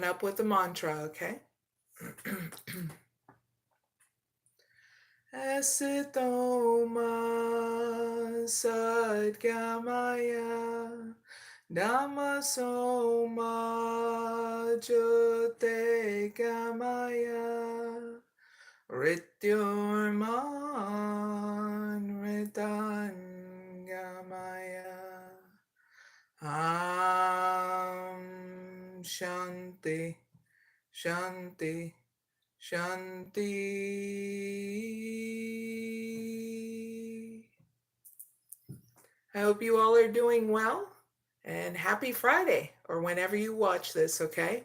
up with the mantra, okay? Asitoma sadgamaya Namasoma Jyotigamaya Rityurman Ritangamaya Shanti Shanti Shanti. I hope you all are doing well, and happy Friday, or whenever you watch this, okay?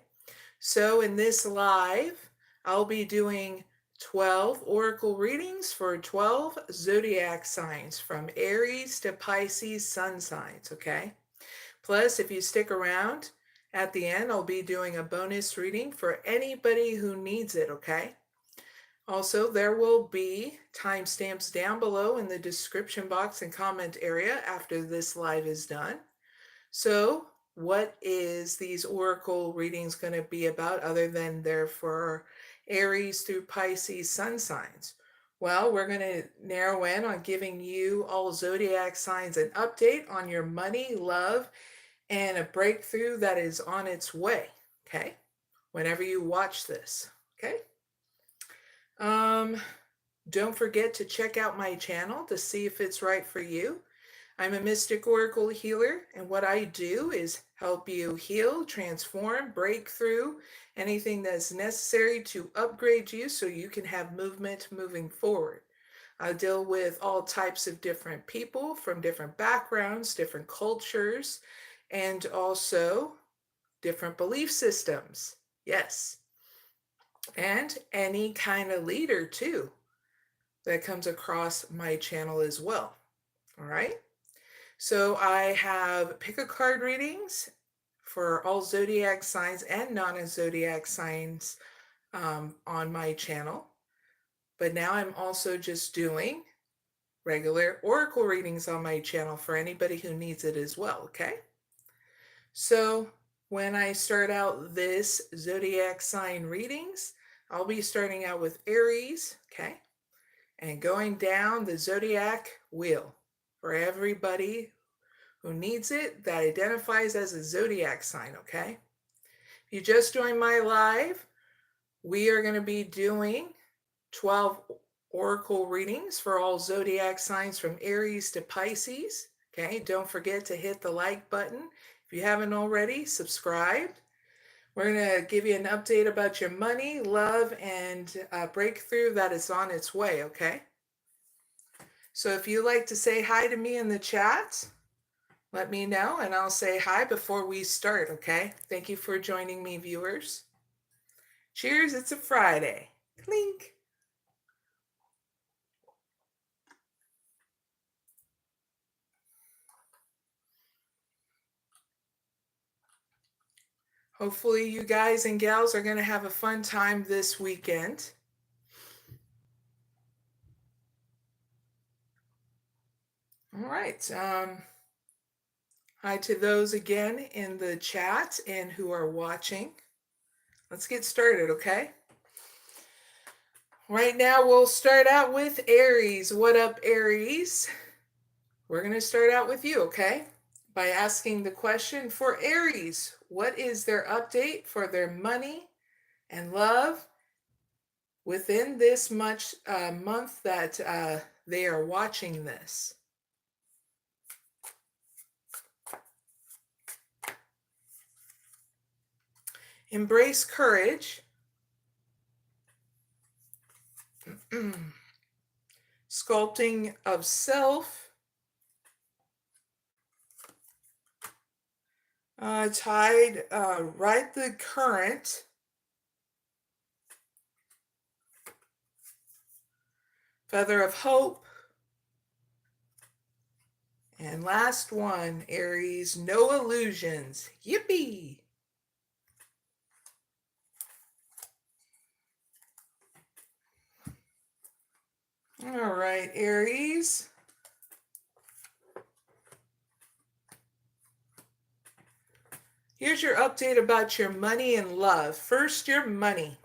So in this live, I'll be doing 12 oracle readings for 12 zodiac signs from Aries to Pisces sun signs, okay? Plus, if you stick around, at the end, I'll be doing a bonus reading for anybody who needs it, okay? Also, there will be timestamps down below in the description box and comment area after this live is done. So, what is these oracle readings going to be about other than they're for Aries through Pisces sun signs? Well, we're going to narrow in on giving you all zodiac signs an update on your money, love, and a breakthrough that is on its way, okay? Whenever you watch this, okay? Don't forget to check out my channel to see if it's right for you. I'm a mystic oracle healer, and what I do is help you heal, transform, break through anything that's necessary to upgrade you so you can have movement moving forward. I deal with all types of different people from different backgrounds, different cultures, and also different belief systems. Yes. And any kind of leader too that comes across my channel as well. All right. So I have pick a card readings for all zodiac signs and non-zodiac signs on my channel. But now I'm also just doing regular oracle readings on my channel for anybody who needs it as well, okay? So when I start out this zodiac sign readings, I'll be starting out with Aries, okay? And going down the zodiac wheel for everybody who needs it that identifies as a zodiac sign, okay? If you just joined my live, we are going to be doing 12 oracle readings for all zodiac signs from Aries to Pisces, okay? Don't forget to hit the like button. If you haven't already, subscribe. We're going to give you an update about your money, love, and breakthrough that is on its way, okay? So if you'd like to say hi to me in the chat, let me know and I'll say hi before we start, okay? Thank you for joining me, viewers. Cheers, it's a Friday. Clink. Hopefully you guys and gals are going to have a fun time this weekend. All right. Hi to those again in the chat and who are watching. Let's get started, okay? Right now, we'll start out with Aries. What up, Aries? We're going to start out with you, okay? By asking the question for Aries, what is their update for their money and love within this month that they are watching this? Embrace courage. Sculpting of self. Tide, ride the current. Feather of hope. And last one, Aries, no illusions. Yippee! All right, Aries. Here's here's your update about your money and love. First, your money.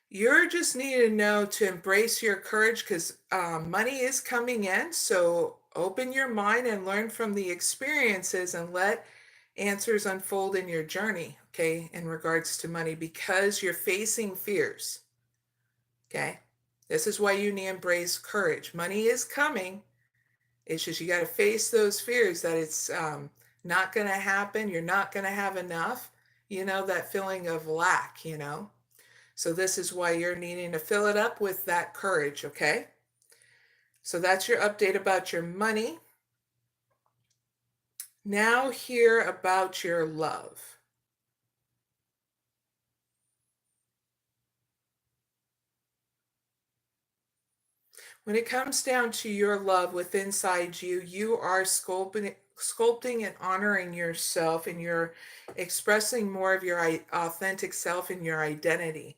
You're just needing to know to embrace your courage because money is coming in. So open your mind and learn from the experiences and let answers unfold in your journey, okay, in regards to money, because you're facing fears, okay? This is why you need to embrace courage. Money is coming. It's just you got to face those fears that it's not going to happen. You're not going to have enough. You know, that feeling of lack, you know. So this is why you're needing to fill it up with that courage, okay? So that's your update about your money. Now hear about your love. When it comes down to your love within inside you, you are sculpting and honoring yourself, and you're expressing more of your authentic self and your identity.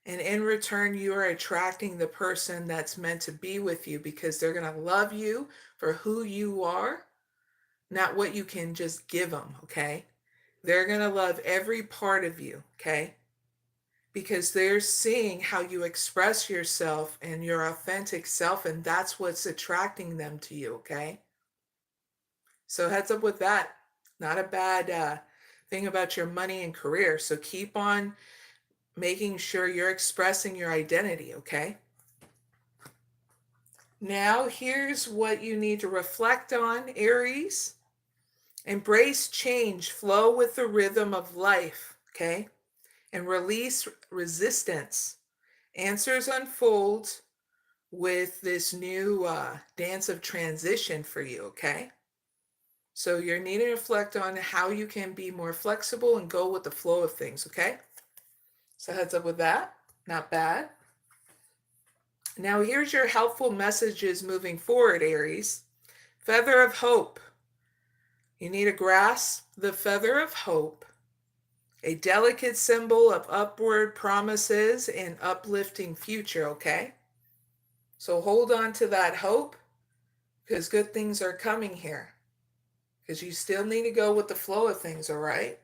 And in return, you are attracting the person that's meant to be with you because they're going to love you for who you are, not what you can just give them, okay? They're going to love every part of you, okay? Because they're seeing how you express yourself and your authentic self, and that's what's attracting them to you, okay? So heads up with that. Not a bad thing about your money and career. So keep on making sure you're expressing your identity, okay? Now here's what you need to reflect on, Aries. Embrace change, flow with the rhythm of life, okay? And release resistance. Answers unfold with this new dance of transition for you, okay? So you're needing to reflect on how you can be more flexible and go with the flow of things, okay? So heads up with that. Not bad. Now here's your helpful messages moving forward, Aries. Feather of hope. You need to grasp the feather of hope, a delicate symbol of upward promises and uplifting future, okay? So hold on to that hope because good things are coming here. Because you still need to go with the flow of things, all right?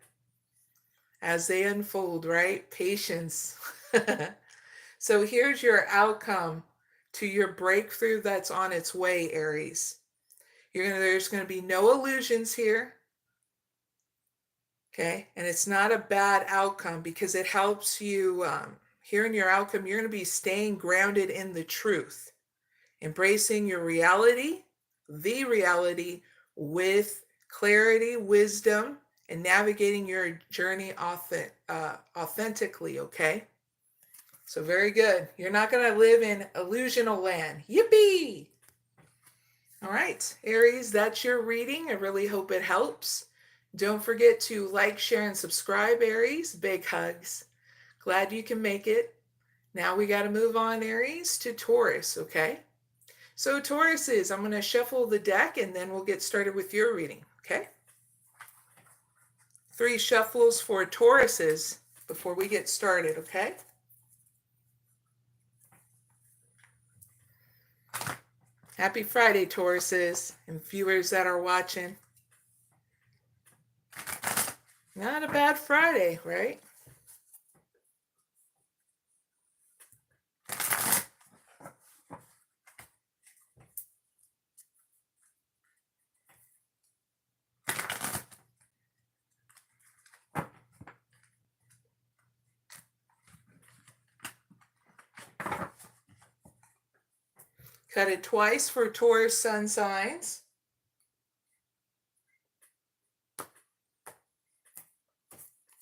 As they unfold, right? Patience. So here's your outcome to your breakthrough that's on its way, Aries. There's going to be no illusions here. Okay, and it's not a bad outcome because it helps you. Here in your outcome, you're going to be staying grounded in the truth, embracing your reality, the reality, with clarity, wisdom, and navigating your journey authentically, okay? So very good. You're not going to live in illusional land. Yippee! All right, Aries, that's your reading. I really hope it helps. Don't forget to like, share, and subscribe, Aries. Big hugs. Glad you can make it. Now we got to move on, Aries, to Taurus, okay? So Tauruses, I'm going to shuffle the deck and then we'll get started with your reading, okay? 3 shuffles for Tauruses before we get started, okay? Happy Friday, Tauruses and viewers that are watching. Not a bad Friday, right? Cut it twice for Taurus sun signs.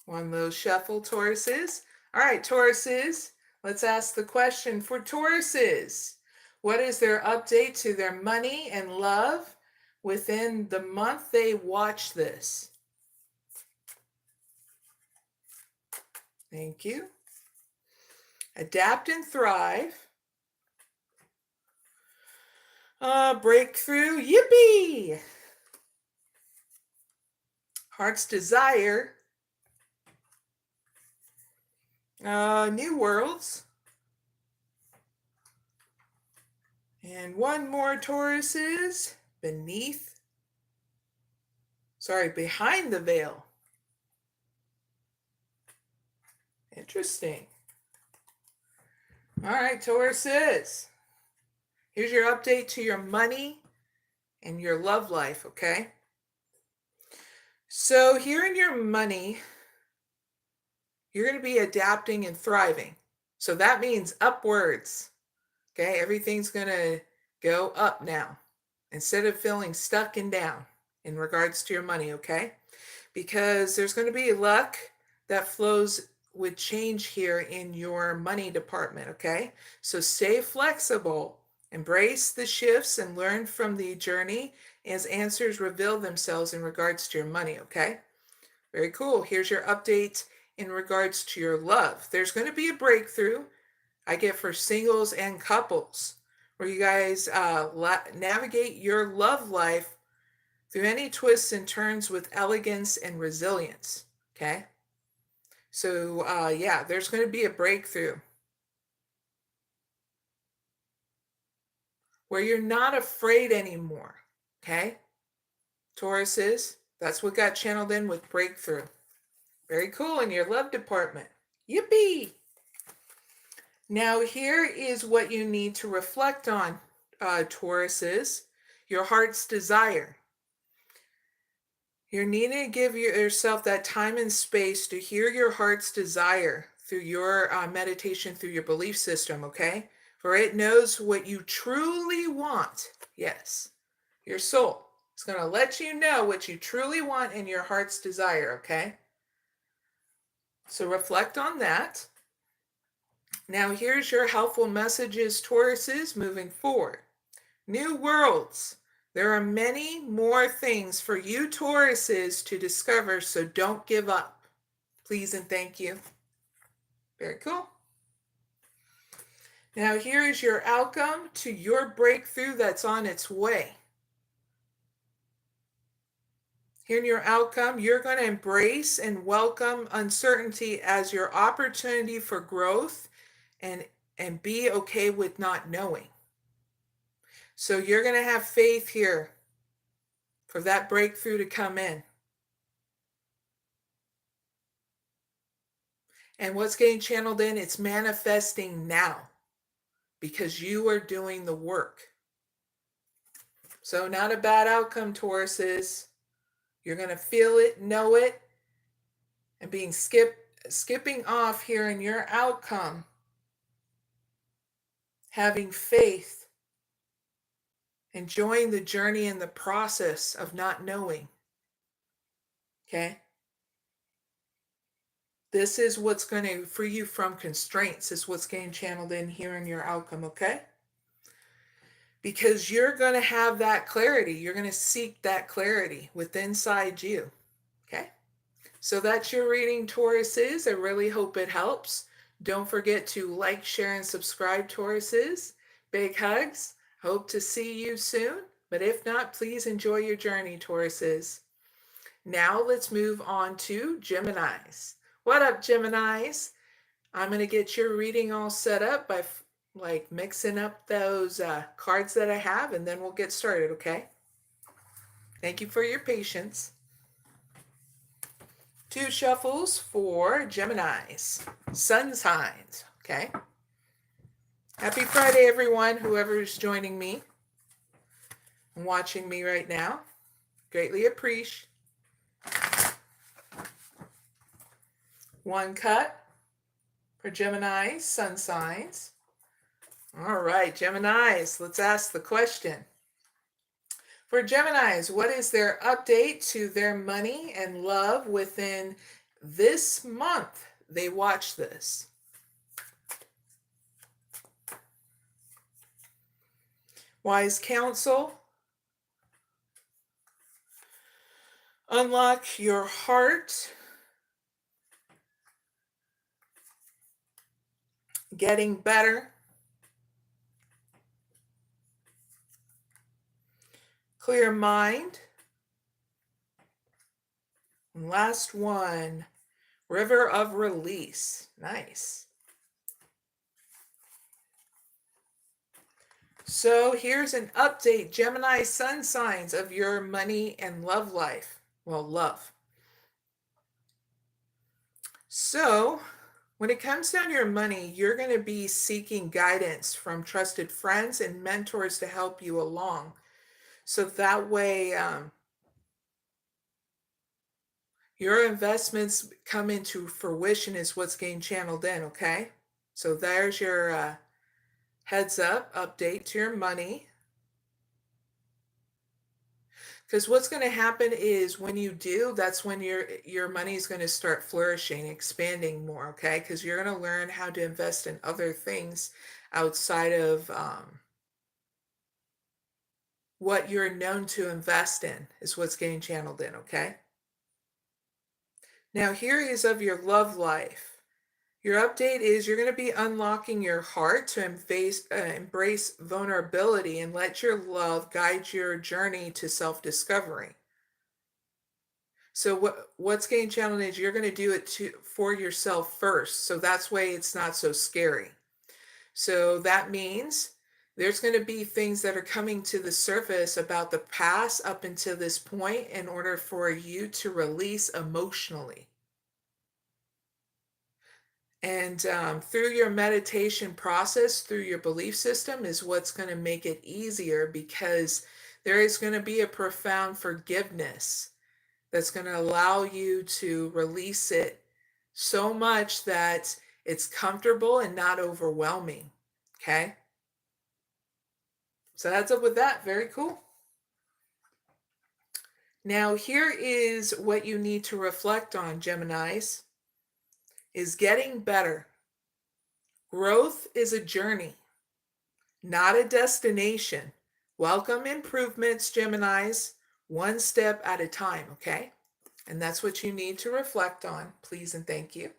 One of those shuffle, Tauruses. All right, Tauruses, let's ask the question for Tauruses. What is their update to their money and love within the month they watch this? Thank you. Adapt and thrive. Breakthrough, yippee! Heart's desire. New worlds. And one more, Tauruses, behind the veil. Interesting. All right, Tauruses. Here's your update to your money and your love life, okay? So here in your money, you're going to be adapting and thriving. So that means upwards, okay? Everything's going to go up now instead of feeling stuck and down in regards to your money, okay? Because there's going to be luck that flows with change here in your money department, okay? So stay flexible, embrace the shifts, and learn from the journey as answers reveal themselves in regards to your money, okay? Very cool. Here's your update in regards to your love. There's going to be a breakthrough I get for singles and couples where you guys navigate your love life through any twists and turns with elegance and resilience, okay? So, yeah, there's going to be a breakthrough where you're not afraid anymore, okay? Tauruses, that's what got channeled in with breakthrough. Very cool in your love department. Yippee! Now, here is what you need to reflect on, Tauruses, your heart's desire. You're needing to give yourself that time and space to hear your heart's desire through your meditation, through your belief system, okay? For it knows what you truly want. Yes, your soul is going to let you know what you truly want in your heart's desire, okay? So reflect on that. Now here's your helpful messages, Tauruses, moving forward. New worlds. There are many more things for you Tauruses to discover, so don't give up. Please and thank you. Very cool. Now here is your outcome to your breakthrough that's on its way. Here in your outcome, you're going to embrace and welcome uncertainty as your opportunity for growth and be okay with not knowing. So you're going to have faith here for that breakthrough to come in. And what's getting channeled in, it's manifesting now because you are doing the work. So not a bad outcome, Tauruses. You're going to feel it, know it, and being skipping off here in your outcome, having faith, enjoying the journey and the process of not knowing. Okay? This is what's going to free you from constraints, is what's getting channeled in here in your outcome, okay? Because you're going to have that clarity. You're going to seek that clarity within inside you, okay? So that's your reading, Tauruses. I really hope it helps. Don't forget to like, share, and subscribe, Tauruses. Big hugs. Hope to see you soon. But if not, please enjoy your journey, Tauruses. Now let's move on to Geminis. What up, Geminis? I'm going to get your reading all set up by mixing up those cards that I have, and then we'll get started, okay? Thank you for your patience. 2 shuffles for Geminis, sun signs, okay? Happy Friday, everyone, whoever's joining me and watching me right now. Greatly appreciate. 1 cut for Gemini, sun signs. All right, Geminis, let's ask the question. For Geminis, what is their update to their money and love within this month they watch this? Wise counsel. Unlock your heart. Getting better. Clear mind. And last one, river of release. Nice. So here's an update, Gemini sun signs of your money and love life. Well, love. So when it comes down to your money, you're going to be seeking guidance from trusted friends and mentors to help you along. So that way your investments come into fruition is what's getting channeled in, okay? So there's your heads up update to your money. Because what's going to happen is when you do, that's when your money is going to start flourishing, expanding more, okay? Because you're going to learn how to invest in other things outside of what you're known to invest in is what's getting channeled in, okay? Now, here is of your love life. Your update is you're going to be unlocking your heart to embrace vulnerability and let your love guide your journey to self-discovery. So what's getting channeled is you're going to do it for yourself first. So that's why it's not so scary. So that means there's going to be things that are coming to the surface about the past up until this point in order for you to release emotionally. And through your meditation process, through your belief system is what's going to make it easier, because there is going to be a profound forgiveness that's going to allow you to release it so much that it's comfortable and not overwhelming. Okay? So heads up with that. Very cool. Now, here is what you need to reflect on, Geminis, is getting better. Growth is a journey, not a destination. Welcome improvements, Geminis, one step at a time, okay? And that's what you need to reflect on, please and thank you.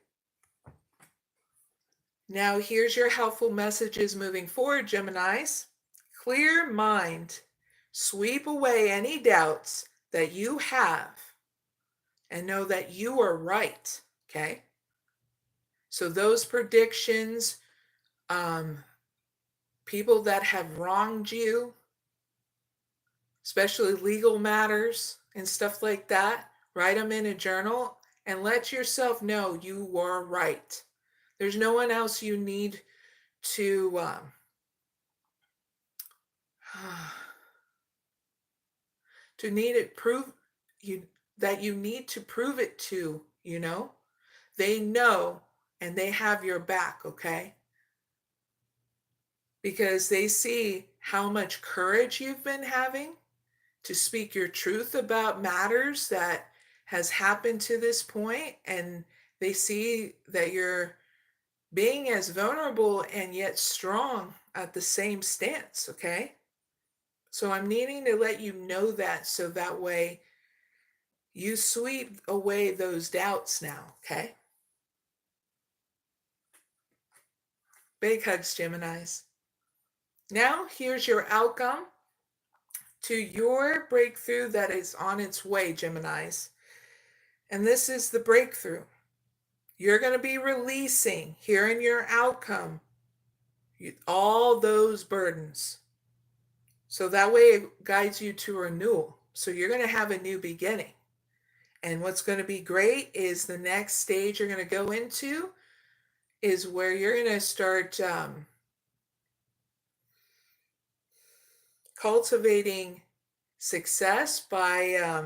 Now, here's your helpful messages moving forward, Geminis. Clear mind. Sweep away any doubts that you have and know that you are right, okay? So those predictions, people that have wronged you, especially legal matters and stuff like that, write them in a journal and let yourself know you are right. There's no one else you need to need it prove you that you need to prove it to, you know. They know and they have your back, okay? Because they see how much courage you've been having to speak your truth about matters that has happened to this point, and they see that you're being as vulnerable and yet strong at the same stance, okay? So I'm needing to let you know that so that way you sweep away those doubts now, okay? Big hugs, Geminis. Now, here's your outcome to your breakthrough that is on its way, Geminis. And this is the breakthrough. You're going to be releasing here in your outcome all those burdens. So that way it guides you to renewal. So you're going to have a new beginning. And what's going to be great is the next stage you're going to go into is where you're going to start cultivating success by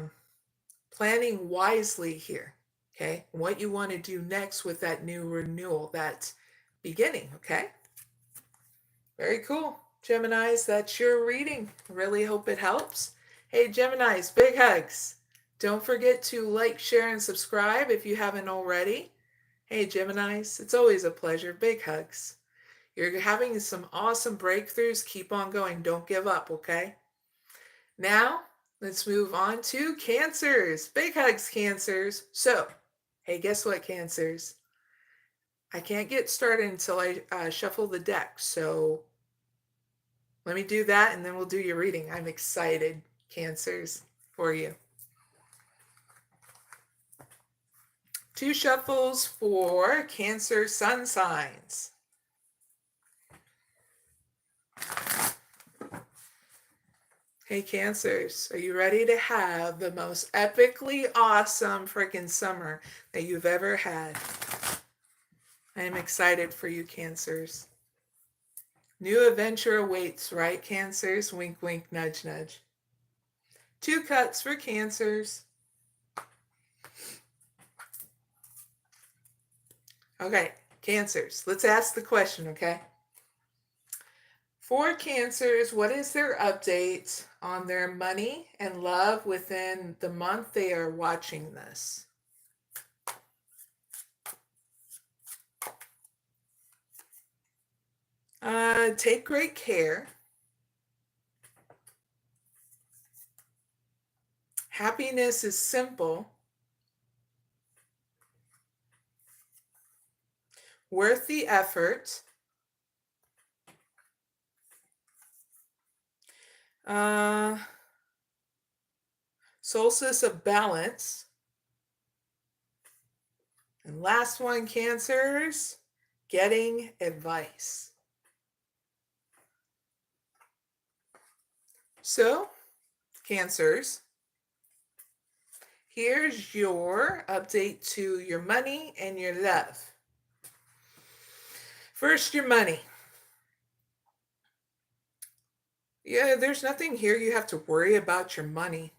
planning wisely here, okay? What you want to do next with that new renewal, that beginning, okay? Very cool. Geminis, that's your reading. Really hope it helps. Hey, Geminis, big hugs. Don't forget to like, share, and subscribe if you haven't already. Hey, Geminis, it's always a pleasure. Big hugs. You're having some awesome breakthroughs. Keep on going. Don't give up, okay? Now, let's move on to Cancers. Big hugs, Cancers. So, hey, guess what, Cancers? I can't get started until I shuffle the deck. So, let me do that and then we'll do your reading. I'm excited, Cancers, for you. 2 shuffles for Cancer sun signs. Hey Cancers, are you ready to have the most epically awesome freaking summer that you've ever had? I am excited for you, Cancers. New adventure awaits, right, Cancers? Wink, wink, nudge, nudge. 2 cuts for Cancers. Okay, Cancers, let's ask the question, okay? For Cancers, what is their update on their money and love within the month they are watching this? Take great care. Happiness is simple. Worth the effort. Solstice of balance. And last one, Cancers, getting advice. So, Cancers, here's your update to your money and your love. First, your money. Yeah, there's nothing here you have to worry about your money.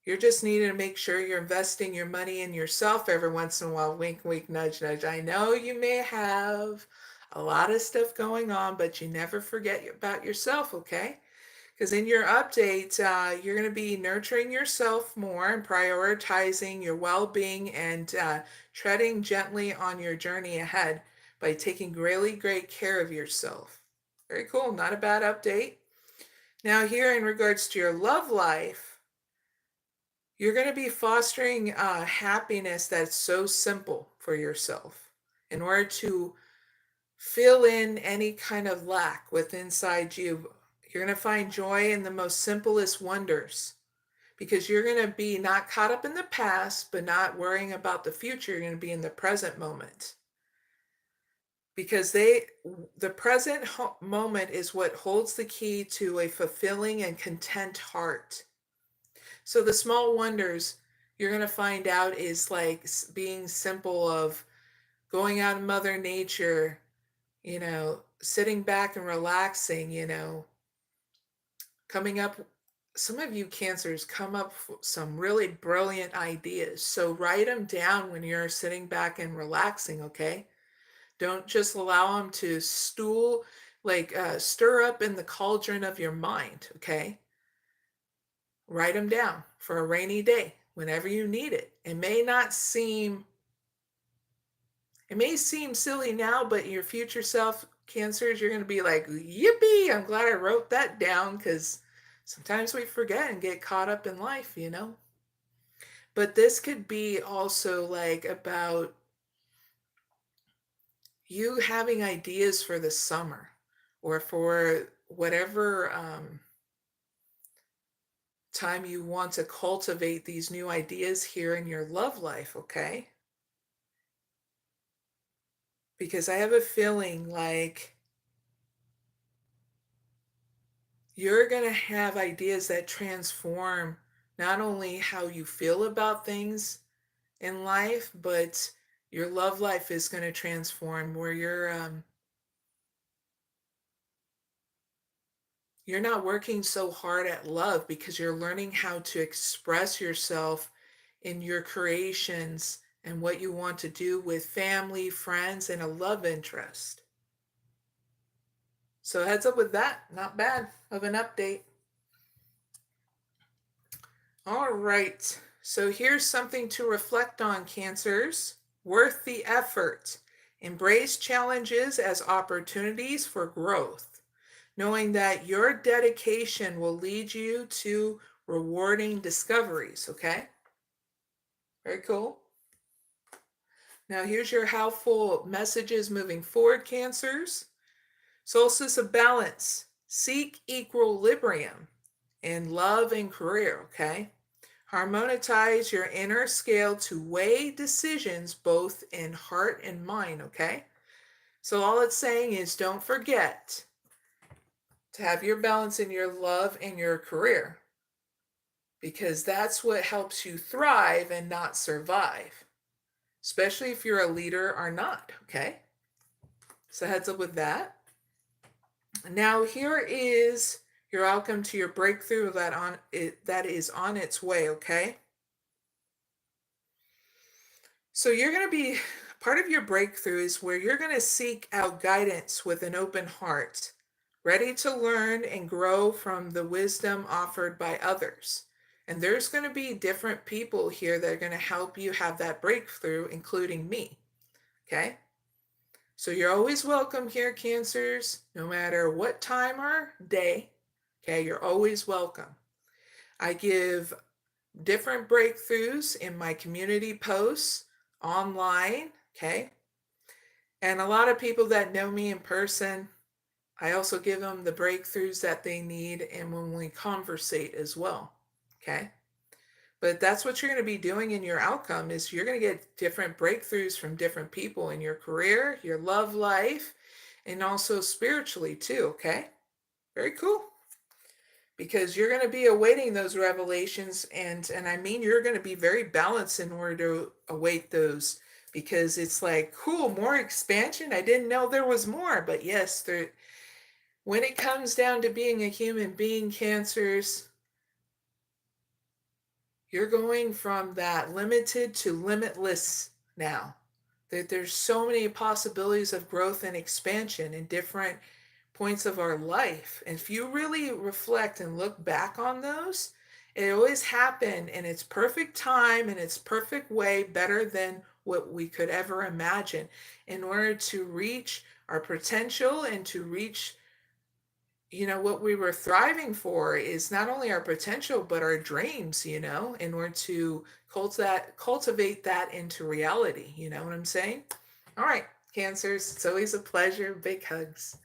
You're just needing to make sure you're investing your money in yourself every once in a while. Wink, wink, nudge, nudge. I know you may have a lot of stuff going on, but you never forget about yourself, okay? Because in your update, you're going to be nurturing yourself more and prioritizing your well-being and treading gently on your journey ahead by taking really great care of yourself. Very cool. Not a bad update. Now here in regards to your love life, you're going to be fostering happiness that's so simple for yourself in order to fill in any kind of lack within inside you. You're going to find joy in the most simplest wonders because you're going to be not caught up in the past, but not worrying about the future. You're going to be in the present moment because the present moment is what holds the key to a fulfilling and content heart. So the small wonders you're going to find out is like being simple of going out in Mother Nature, you know, sitting back and relaxing, you know, coming up. Some of you Cancers come up with some really brilliant ideas. So write them down when you're sitting back and relaxing, okay? Don't just allow them to stir up in the cauldron of your mind, okay? Write them down for a rainy day whenever you need it. It may seem silly now, but your future self, Cancers, you're going to be like, yippee, I'm glad I wrote that down, because sometimes we forget and get caught up in life, you know? But this could be also like about you having ideas for the summer or for whatever time you want to cultivate these new ideas here in your love life, okay? Because I have a feeling like you're going to have ideas that transform not only how you feel about things in life, but your love life is going to transform where you're not working so hard at love because you're learning how to express yourself in your creations and what you want to do with family, friends, and a love interest. So heads up with that. Not bad of an update. All right. So here's something to reflect on, Cancers. Worth the effort. Embrace challenges as opportunities for growth, knowing that your dedication will lead you to rewarding discoveries, okay? Very cool. Now here's your helpful messages moving forward, Cancers. Solstice of balance. Seek equilibrium in love and career, okay? Harmonize your inner scale to weigh decisions both in heart and mind, okay? So all it's saying is don't forget to have your balance in your love and your career. because that's what helps you thrive and not survive, especially if you're a leader or not, okay? So heads up with that. Now here is your outcome to your breakthrough that is on its way, okay? So you're going to be, part of your breakthrough is where you're going to seek out guidance with an open heart, ready to learn and grow from the wisdom offered by others. And there's going to be different people here that are going to help you have that breakthrough, including me, okay? So you're always welcome here, Cancers, no matter what time or day, okay? You're always welcome. I give different breakthroughs in my community posts online, okay? And a lot of people that know me in person, I also give them the breakthroughs that they need and when we conversate as well, okay? But that's what you're going to be doing in your outcome is you're going to get different breakthroughs from different people in your career, your love life, and also spiritually too, okay? Very cool. Because you're going to be awaiting those revelations, and I mean you're going to be very balanced in order to await those, because it's like, cool, more expansion. I didn't know there was more, but yes, there, when it comes down to being a human being, Cancers, you're going from that limited to limitless now. There's so many possibilities of growth and expansion in different points of our life. And if you really reflect and look back on those, it always happened in its perfect time, in its perfect way, better than what we could ever imagine in order to reach our potential and to reach, you know, what we were thriving for is not only our potential, but our dreams, you know, in order to cultivate that into reality. You know what I'm saying? All right, Cancers, it's always a pleasure. Big hugs.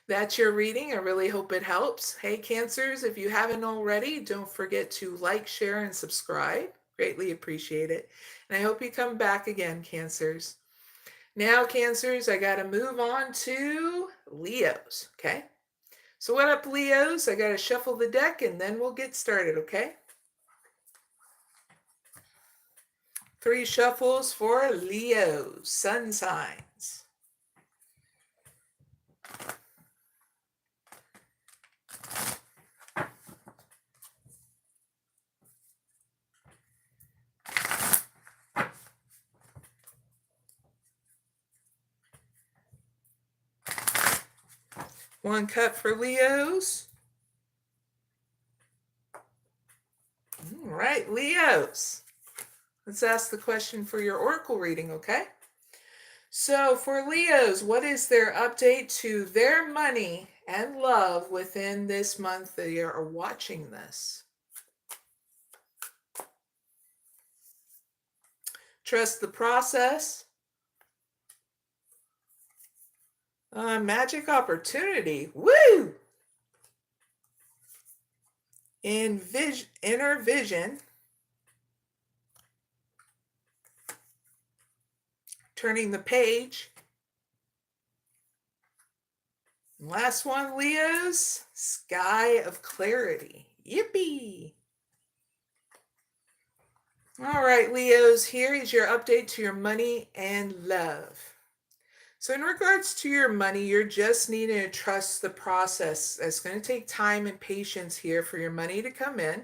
That's your reading. I really hope it helps. Hey, Cancers, if you haven't already, don't forget to like, share, and subscribe. Greatly appreciate it. And I hope you come back again, Cancers. Now, Cancers, I got to move on to Leos, okay? So what up, Leos? I got to shuffle the deck and then we'll get started, okay? 3 shuffles for Leos, sun signs. One cut for Leos. All right, Leos. Let's ask the question for your oracle reading, okay? So for Leos, what is their update to their money and love within this month that you are watching this? Trust the process. Magic opportunity. Woo! Inner vision. Turning the page. Last one, Leos. Sky of clarity. Yippee! All right, Leos, here is your update to your money and love. So in regards to your money, you're just needing to trust the process. It's going to take time and patience here for your money to come in.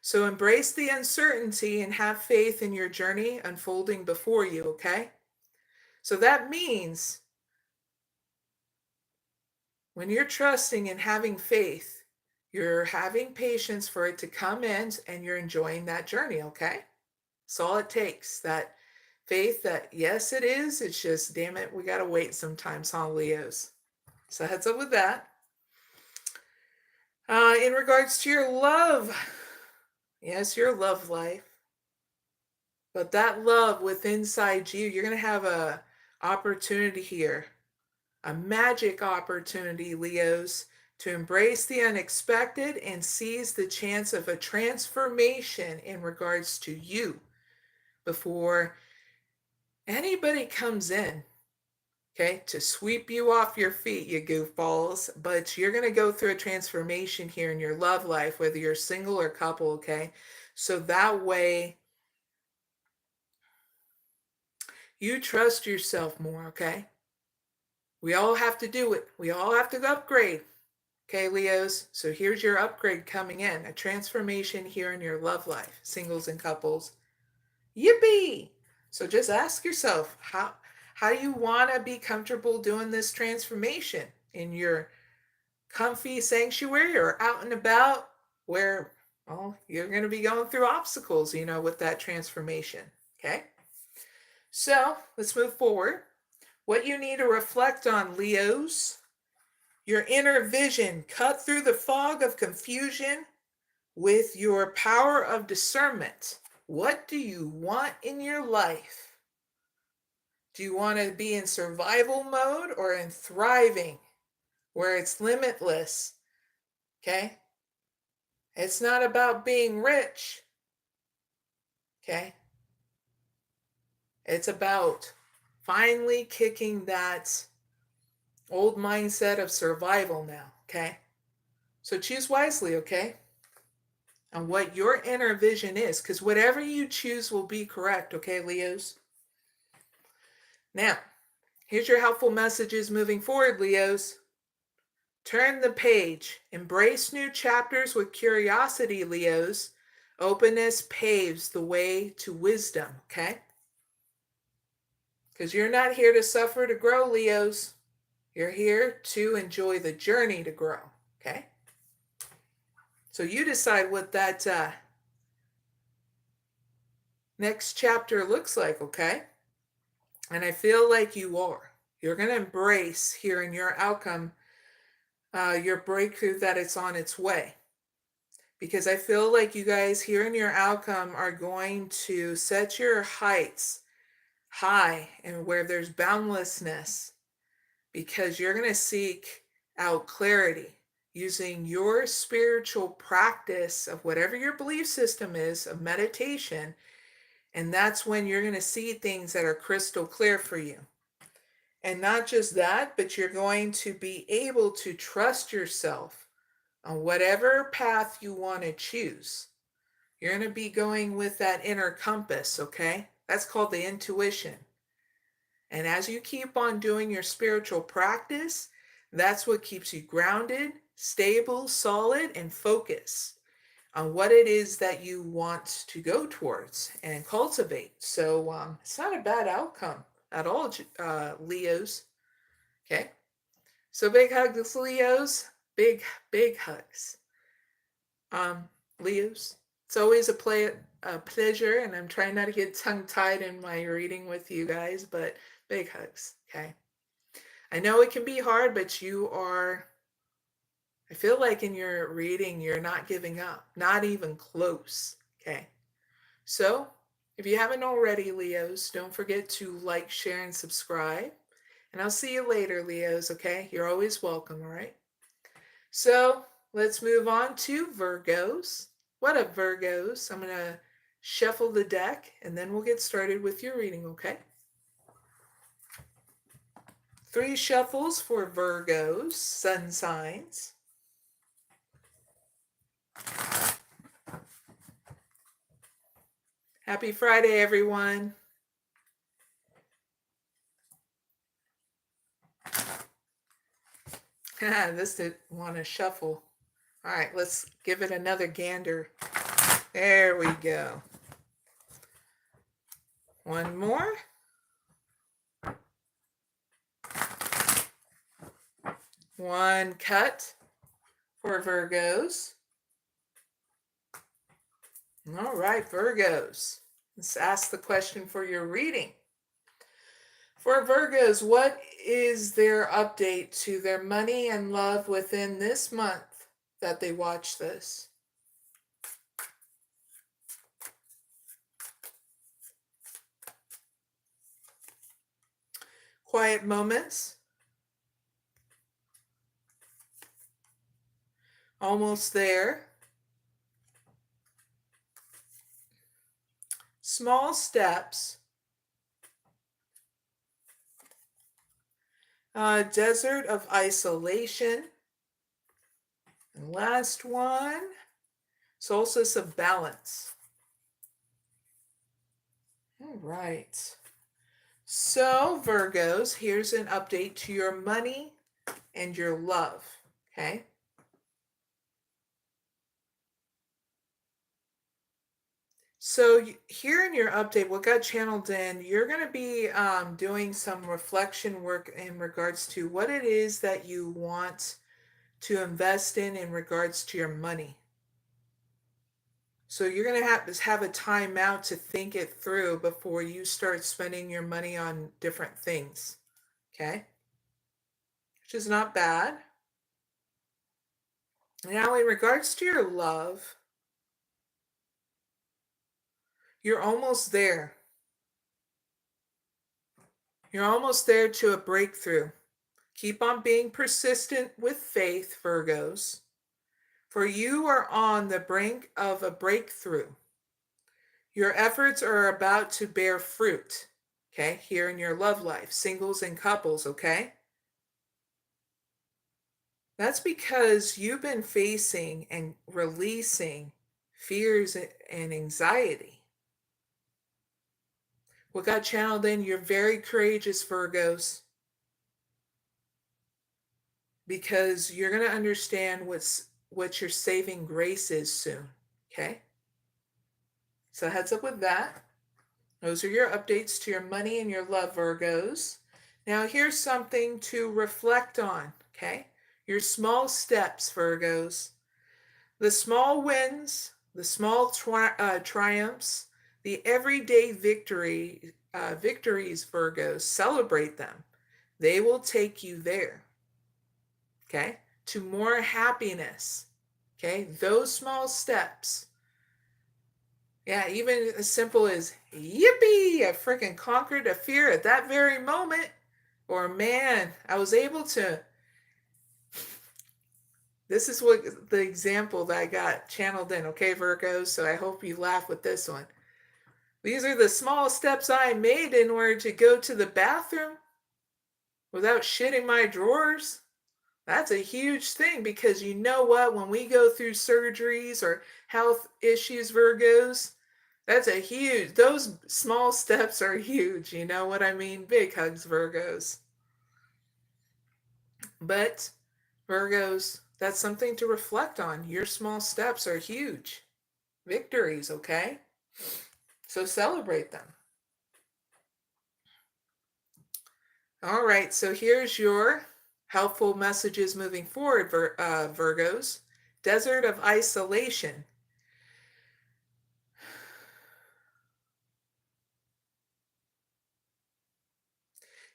So embrace the uncertainty and have faith in your journey unfolding before you, okay? So that means when you're trusting and having faith, you're having patience for it to come in and you're enjoying that journey, okay? That's all it takes, that faith that, yes, it is. It's just, damn it, we got to wait sometimes, huh, Leos? So heads up with that. In regards to your love, yes, your love life. But that love within inside you, you're going to have a opportunity here, a magic opportunity, Leos, to embrace the unexpected and seize the chance of a transformation in regards to you before anybody comes in, okay, to sweep you off your feet, you goofballs. But you're going to go through a transformation here in your love life, whether you're single or couple, okay? So that way you trust yourself more, okay? We all have to do it. We all have to upgrade. Okay, Leos, so here's your upgrade coming in, a transformation here in your love life, singles and couples. Yippee! So just ask yourself, how you want to be comfortable doing this transformation in your comfy sanctuary or out and about where, well, you're going to be going through obstacles, you know, with that transformation, okay? So let's move forward. What you need to reflect on, Leos, your inner vision, cut through the fog of confusion with your power of discernment. What do you want in your life? Do you want to be in survival mode or in thriving, where it's limitless? Okay? It's not about being rich. Okay? It's about finally kicking that old mindset of survival now, okay? So choose wisely, okay? On what your inner vision is, because whatever you choose will be correct, okay, Leos? Now, here's your helpful messages moving forward, Leos. Turn the page. Embrace new chapters with curiosity, Leos. Openness paves the way to wisdom, okay? Because you're not here to suffer to grow, Leos. You're here to enjoy the journey to grow, okay? So you decide what that next chapter looks like, okay? And I feel like you are. You're going to embrace here in your outcome, your breakthrough, that it's on its way. Because I feel like you guys here in your outcome are going to set your heights high and where there's boundlessness, because you're going to seek out clarity using your spiritual practice of whatever your belief system is, of meditation, and that's when you're going to see things that are crystal clear for you. And not just that, but you're going to be able to trust yourself on whatever path you want to choose. You're going to be going with that inner compass, okay? That's called the intuition. And as you keep on doing your spiritual practice, that's what keeps you grounded, stable, solid, and focused on what it is that you want to go towards and cultivate. So it's not a bad outcome at all, Leos. Okay? So big hugs, Leos. Big, big hugs. Leos, it's always a pleasure, and I'm trying not to get tongue-tied in my reading with you guys, but big hugs, okay? I know it can be hard, but I feel like in your reading, you're not giving up, not even close, okay? So if you haven't already, Leos, don't forget to like, share, and subscribe. And I'll see you later, Leos, okay? You're always welcome, all right? So let's move on to Virgos. What up, Virgos? I'm going to shuffle the deck, and then we'll get started with your reading, okay? 3 shuffles for Virgos, sun signs. Happy Friday, everyone. This didn't want to shuffle. All right, let's give it another gander. There we go. One more. One cut for Virgos. All right, Virgos. Let's ask the question for your reading. For Virgos, what is their update to their money and love within this month that they watch this? Quiet moments. Almost there. Small steps. Desert of isolation. And last one, solstice of balance. All right. So Virgos, here's an update to your money and your love, okay? So here in your update, what got channeled in, you're going to be doing some reflection work in regards to what it is that you want to invest in regards to your money. So you're going to have a time out to think it through before you start spending your money on different things, okay? Which is not bad. Now, in regards to your love, you're almost there. You're almost there to a breakthrough. Keep on being persistent with faith, Virgos, for you are on the brink of a breakthrough. Your efforts are about to bear fruit, okay, here in your love life, singles and couples, okay? That's because you've been facing and releasing fears and anxiety. What got channeled in, you're very courageous, Virgos, because you're going to understand what your saving grace is soon, okay? So heads up with that. Those are your updates to your money and your love, Virgos. Now here's something to reflect on, okay? Your small steps, Virgos. The small wins, the small triumphs, the everyday victories, Virgos, celebrate them. They will take you there, okay? To more happiness, okay? Those small steps. Yeah, even as simple as, yippee, I freaking conquered a fear at that very moment. Or, man, I was able to. This is what the example that I got channeled in, okay, Virgos? So I hope you laugh with this one. These are the small steps I made in order to go to the bathroom without shitting my drawers. That's a huge thing, because you know what? When we go through surgeries or health issues, Virgos, that's a huge, those small steps are huge. You know what I mean? Big hugs, Virgos. But Virgos, that's something to reflect on. Your small steps are huge victories, okay? So celebrate them. All right, so here's your helpful messages moving forward, Virgos. Desert of isolation.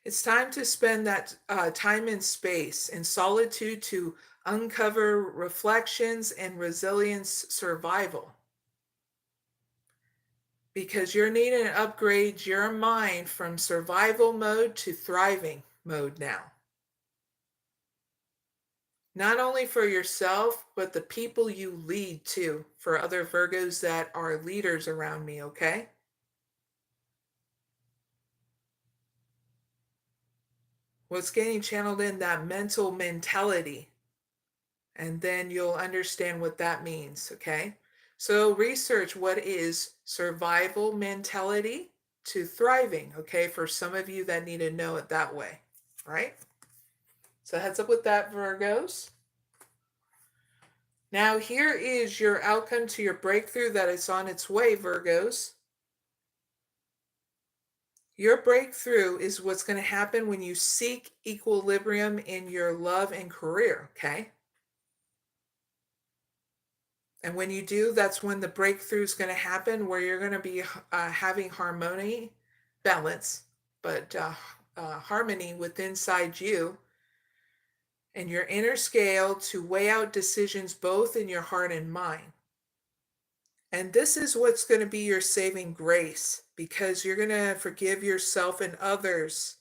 It's time to spend that time and space in solitude to uncover reflections and resilience survival. Because you're needing to upgrade your mind from survival mode to thriving mode now. Not only for yourself, but the people you lead too, for other Virgos that are leaders around me, okay? What's getting channeled in, that mental mentality. And then you'll understand what that means, okay? So research what is survival mentality to thriving, okay? For some of you that need to know it that way, right? So heads up with that, Virgos. Now here is your outcome to your breakthrough that is on its way, Virgos. Your breakthrough is what's going to happen when you seek equilibrium in your love and career, okay? And when you do, that's when the breakthrough is going to happen, where you're going to be having harmony, balance, but harmony within inside you and your inner scale to weigh out decisions both in your heart and mind. And this is what's going to be your saving grace, because you're going to forgive yourself and others,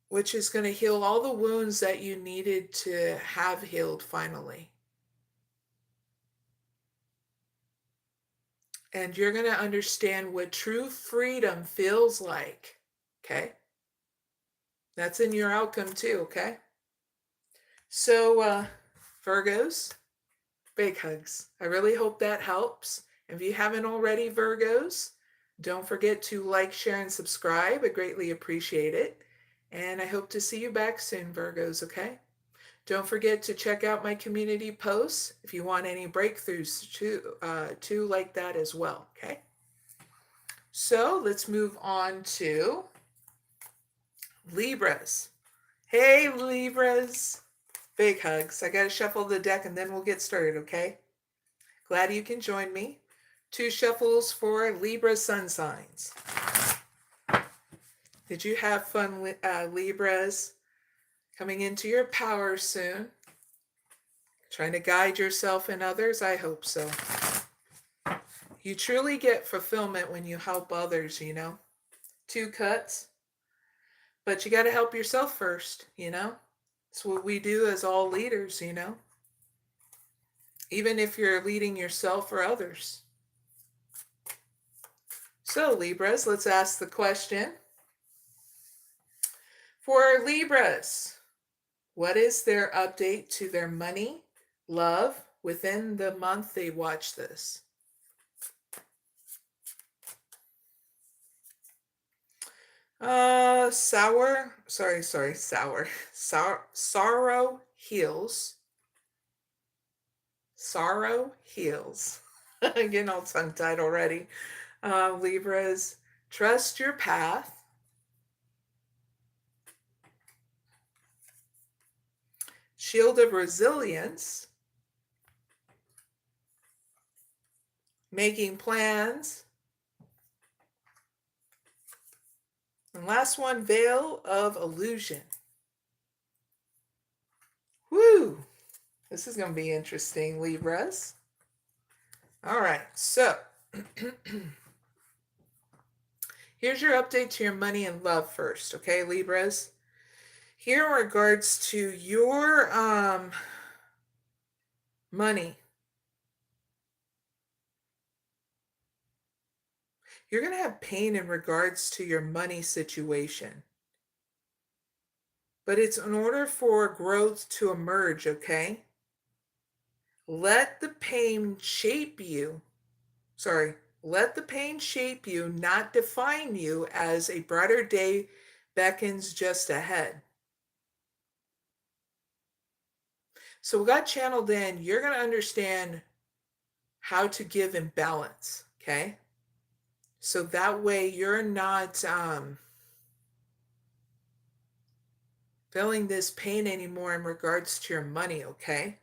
which is going to heal all the wounds that you needed to have healed finally. And you're going to understand what true freedom feels like, okay? That's in your outcome too, okay? So, Virgos, big hugs. I really hope that helps. If you haven't already, Virgos, don't forget to like, share, and subscribe. I greatly appreciate it. And I hope to see you back soon, Virgos, okay? Don't forget to check out my community posts if you want any breakthroughs too like that as well, okay? So let's move on to Libras. Hey, Libras. Big hugs. I got to shuffle the deck and then we'll get started, okay? Glad you can join me. 2 shuffles for Libra sun signs. Did you have fun, Libras? Coming into your power soon. Trying to guide yourself and others? I hope so. You truly get fulfillment when you help others, you know? 2 cuts. But you got to help yourself first, you know? It's what we do as all leaders, you know? Even if you're leading yourself or others. So, Libras, let's ask the question. For Libras, what is their update to their money, love, within the month they watch this? Sorrow heals. Sorrow heals. Getting all tongue-tied already. Libras, trust your path. Shield of resilience. Making plans. And last one, veil of illusion. Woo! This is going to be interesting, Libras. All right, so here's your update to your money and love first, okay, Libras? Here in regards to your money, you're going to have pain in regards to your money situation. But it's in order for growth to emerge, okay? Let the pain shape you. Let the pain shape you, not define you, as a brighter day beckons just ahead. So we got channeled in. You're going to understand how to give in balance, okay? So that way you're not feeling this pain anymore in regards to your money, okay?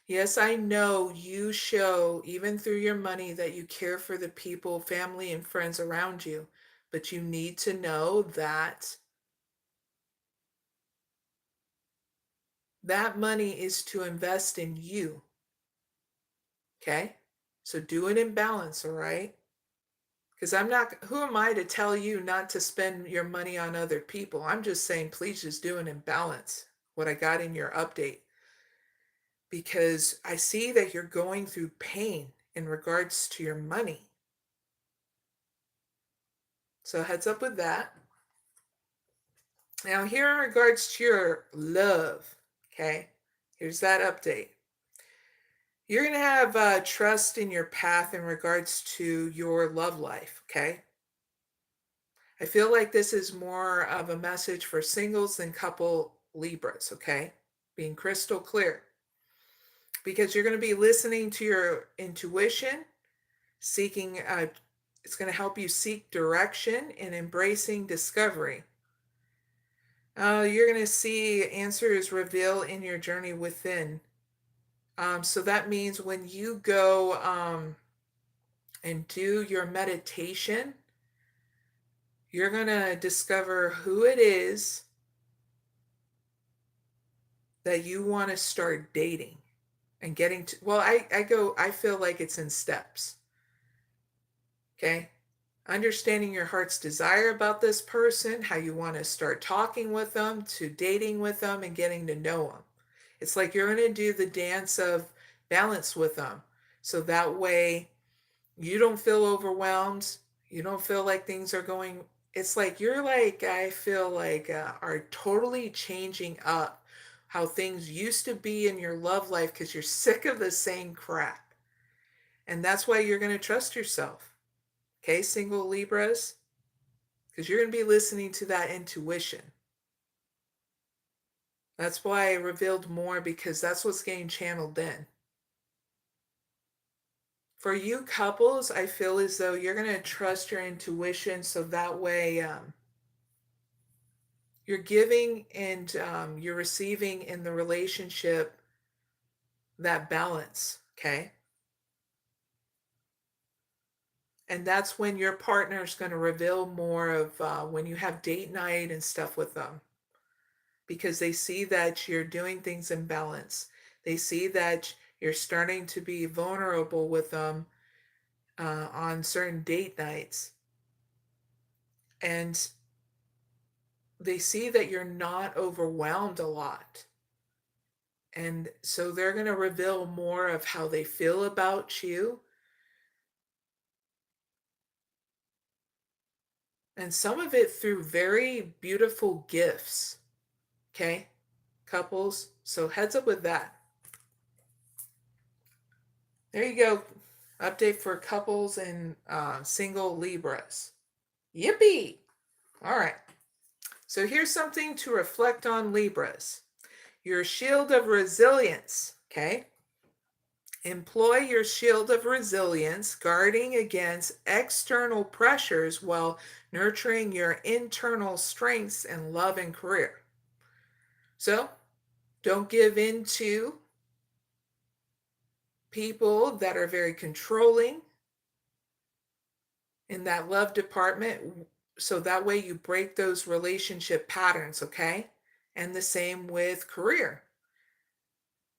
Yes, I know you show, even through your money, that you care for the people, family, and friends around you. But you need to know that that money is to invest in you. Okay? So do it in balance, all right? Because who am I to tell you not to spend your money on other people? I'm just saying, please just do it in balance, what I got in your update. Because I see that you're going through pain in regards to your money. So heads up with that. Now here in regards to your love, okay, here's that update. You're going to have trust in your path in regards to your love life, okay? I feel like this is more of a message for singles than couple Libras, okay? Being crystal clear. Because you're going to be listening to your intuition, seeking, it's going to help you seek direction and embracing discovery. You're going to see answers reveal in your journey within. So that means when you go and do your meditation, you're going to discover who it is that you want to start dating and getting to. Well, I feel like it's in steps. Okay? Understanding your heart's desire about this person, how you want to start talking with them, to dating with them and getting to know them. It's like you're going to do the dance of balance with them. So that way you don't feel overwhelmed. You don't feel like things are going, it's like you're like, I feel like are totally changing up how things used to be in your love life because you're sick of the same crap. And that's why you're going to trust yourself. Okay, single Libras? Because you're going to be listening to that intuition. That's why I revealed more, because that's what's getting channeled in. For you couples, I feel as though you're going to trust your intuition, so that way you're giving and you're receiving in the relationship that balance, okay? And that's when your partner is going to reveal more of when you have date night and stuff with them, because they see that you're doing things in balance. They see that you're starting to be vulnerable with them on certain date nights. And they see that you're not overwhelmed a lot. And so they're going to reveal more of how they feel about you. And some of it through very beautiful gifts. Okay, couples. So heads up with that. There you go. Update for couples and single Libras. Yippee! All right. So here's something to reflect on, Libras. Your shield of resilience. Okay. Employ your shield of resilience, guarding against external pressures while nurturing your internal strengths in love and career. So, don't give in to people that are very controlling in that love department, so that way you break those relationship patterns, okay? And the same with career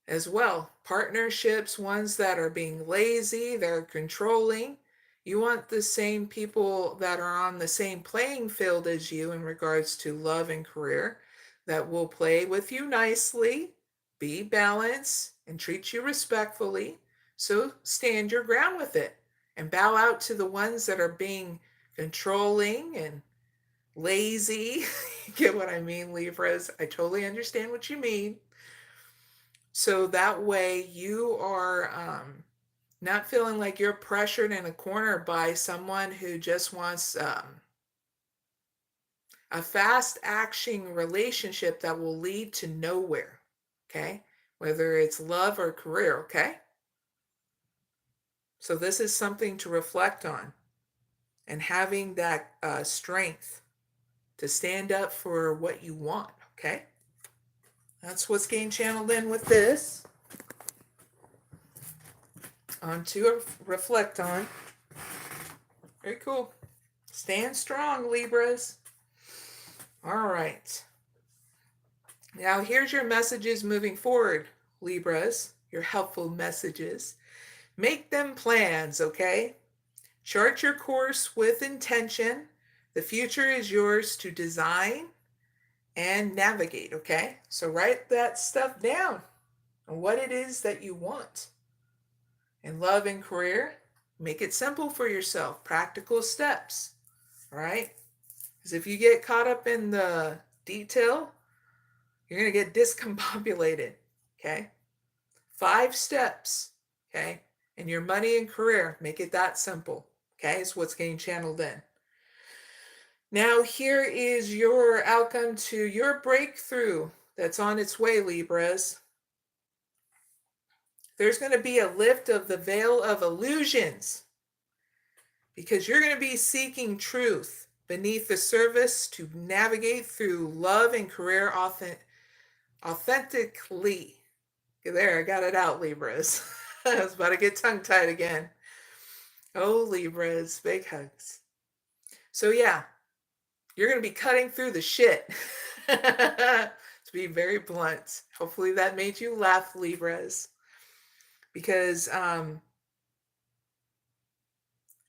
as well. Partnerships, ones that are being lazy, they're controlling. You want the same people that are on the same playing field as you in regards to love and career, that will play with you nicely, be balanced, and treat you respectfully. So stand your ground with it and bow out to the ones that are being controlling and lazy. Get what I mean, Libras? I totally understand what you mean. So that way you are not feeling like you're pressured in a corner by someone who just wants a fast action relationship that will lead to nowhere, okay? Whether it's love or career, okay? So this is something to reflect on, and having that strength to stand up for what you want, okay? That's what's getting channeled in with this. On to reflect on. Very cool. Stand strong, Libras. All right. Now here's your messages moving forward, Libras. Your helpful messages. Make them plans, okay? Chart your course with intention. The future is yours to design and navigate, okay? So write that stuff down on what it is that you want. In love and career, make it simple for yourself. Practical steps, all right? Because if you get caught up in the detail, you're going to get discombobulated, okay? 5 steps, okay? In your money and career, make it that simple, okay? Is what's getting channeled in. Now, here is your outcome to your breakthrough that's on its way, Libras. There's going to be a lift of the veil of illusions, because you're going to be seeking truth beneath the surface to navigate through love and career authentically. There, I got it out, Libras. I was about to get tongue-tied again. Oh, Libras, big hugs. So yeah, you're going to be cutting through the shit. To be very blunt. Hopefully that made you laugh, Libras. Because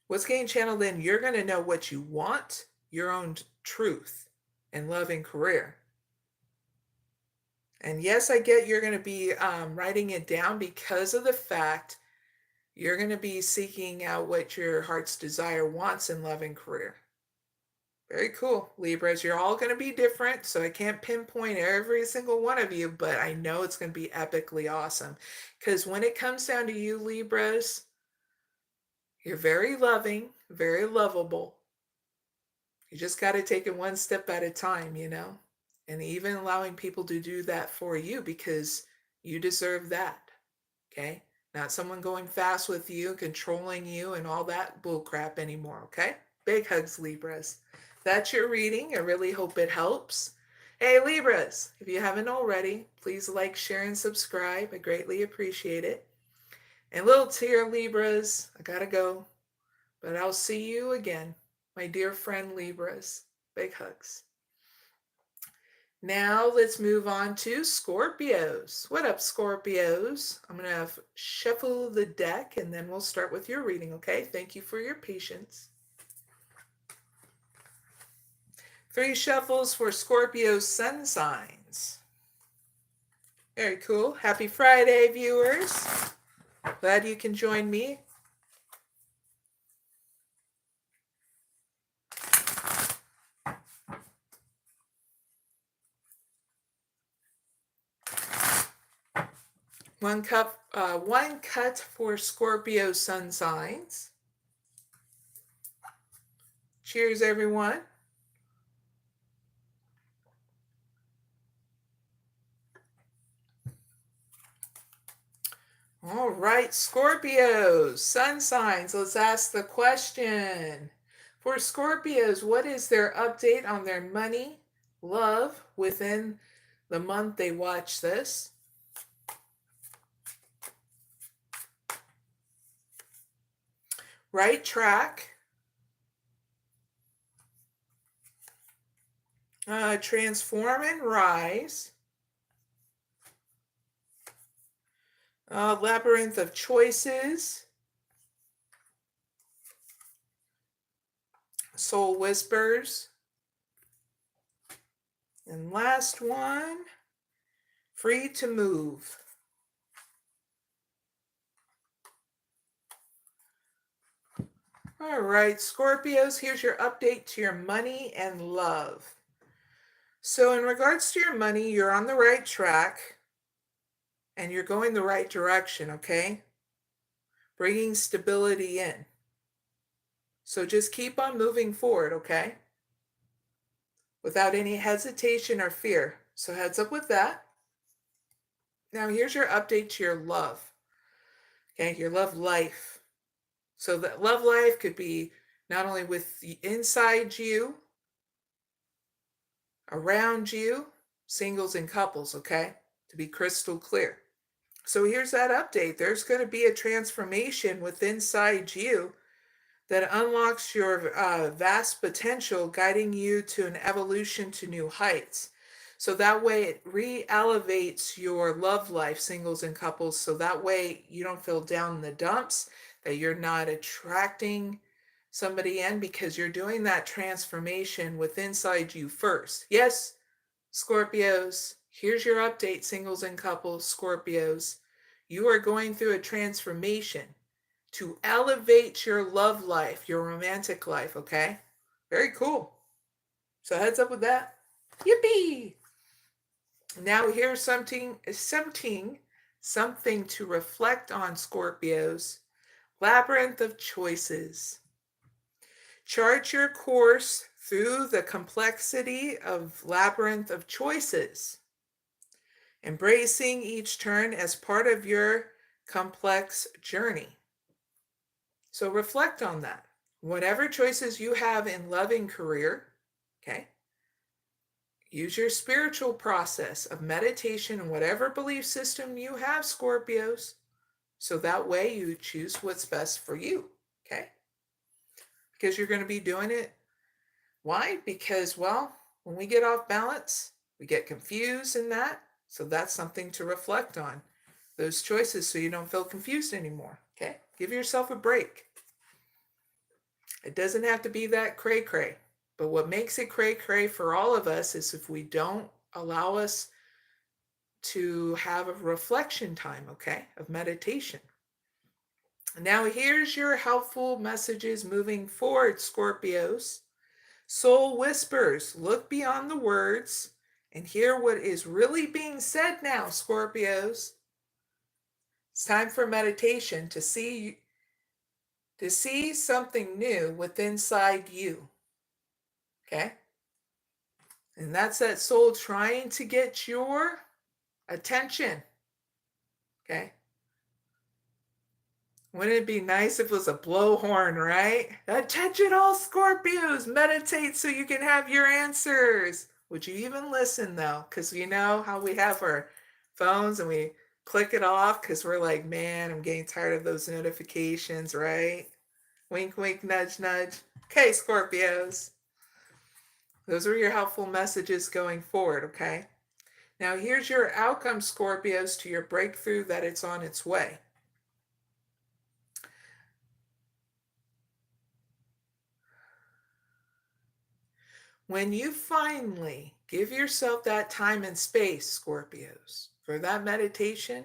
what's getting channeled in, you're going to know what you want, your own truth, and love and career. And yes, I get you're going to be writing it down because of the fact you're going to be seeking out what your heart's desire wants in love and career. Very cool, Libras. You're all going to be different, so I can't pinpoint every single one of you, but I know it's going to be epically awesome. Because when it comes down to you, Libras, you're very loving, very lovable. You just got to take it one step at a time, you know? And even allowing people to do that for you because you deserve that, okay? Not someone going fast with you, controlling you, and all that bullcrap anymore, okay? Big hugs, Libras. That's your reading. I really hope it helps. Hey, Libras, if you haven't already, please like, share, and subscribe. I greatly appreciate it. And little tear, Libras, I gotta go. But I'll see you again, my dear friend Libras. Big hugs. Now let's move on to Scorpios. What up, Scorpios? I'm going to shuffle the deck and then we'll start with your reading, okay? Thank you for your patience. 3 shuffles for Scorpio sun signs. Very cool. Happy Friday, viewers. Glad you can join me. One cut for Scorpio sun signs. Cheers, everyone. All right, Scorpios, sun signs. Let's ask the question. For Scorpios, what is their update on their money, love within the month they watch this? Right track. Transform and rise. Labyrinth of choices. Soul whispers. And last one, free to move. All right, Scorpios, here's your update to your money and love. So in regards to your money, you're on the right track and you're going the right direction, okay? Bringing stability in. So just keep on moving forward, okay? Without any hesitation or fear. So heads up with that. Now here's your update to your love. Okay, your love life. So that love life could be not only with the inside you, around you, singles and couples, okay? To be crystal clear. So here's that update. There's going to be a transformation within inside you that unlocks your vast potential, guiding you to an evolution to new heights. So that way it re-elevates your love life, singles and couples, so that way you don't feel down in the dumps, that you're not attracting somebody in because you're doing that transformation with inside you first. Yes, Scorpios, here's your update, singles and couples, Scorpios. You are going through a transformation to elevate your love life, your romantic life, okay? Very cool. So heads up with that. Yippee! Now here's something to reflect on, Scorpios. Labyrinth of choices. Chart your course through the complexity of labyrinth of choices, embracing each turn as part of your complex journey. So reflect on that. Whatever choices you have in loving career, okay, use your spiritual process of meditation and whatever belief system you have, Scorpios, so that way you choose what's best for you, okay? Because you're going to be doing it. Why? Because, well, when we get off balance, we get confused in that. So that's something to reflect on, those choices, so you don't feel confused anymore, okay? Give yourself a break. It doesn't have to be that cray-cray. But what makes it cray-cray for all of us is if we don't allow us to have a reflection time, okay, of meditation. Now here's your helpful messages moving forward, Scorpios. Soul whispers, look beyond the words and hear what is really being said now, Scorpios. It's time for meditation to see something new within inside you. Okay? And that's that soul trying to get your attention. Okay? Wouldn't it be nice if it was a blowhorn, right? Attention all Scorpios, meditate so you can have your answers. Would you even listen though? Because you know how we have our phones and we click it off because we're like, man, I'm getting tired of those notifications, right? Wink, wink, nudge, nudge. Okay, Scorpios. Those are your helpful messages going forward, okay? Now here's your outcome, Scorpios, to your breakthrough that it's on its way. When you finally give yourself that time and space, Scorpios, for that meditation,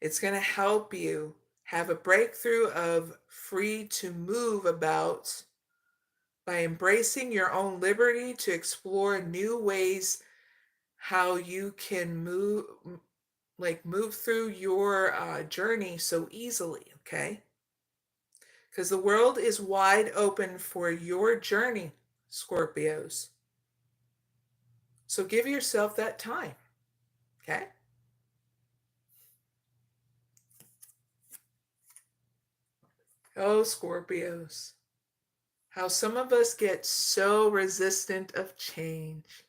it's going to help you have a breakthrough of free to move about by embracing your own liberty to explore new ways how you can move through your journey so easily, okay? Because the world is wide open for your journey, Scorpios. So give yourself that time, okay? Oh, Scorpios, how some of us get so resistant of change.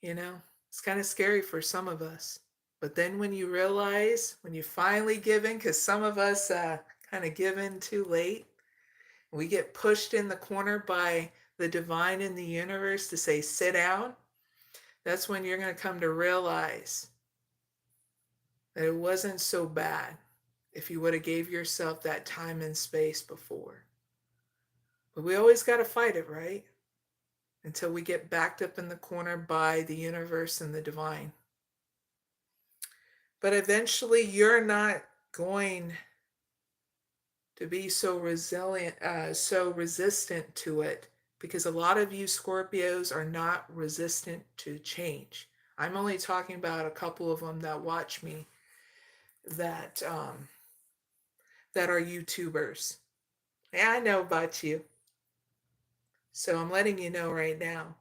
You know, it's kind of scary for some of us. But then when you realize, when you finally give in, because some of us kind of give in too late, we get pushed in the corner by the divine in the universe to say, sit down. That's when you're going to come to realize that it wasn't so bad if you would have gave yourself that time and space before. But we always got to fight it, right? Until we get backed up in the corner by the universe and the divine. But eventually you're not going to be so resilient, so resistant to it, because a lot of you Scorpios are not resistant to change. I'm only talking about a couple of them that watch me that are YouTubers. Yeah, I know about you. So I'm letting you know right now.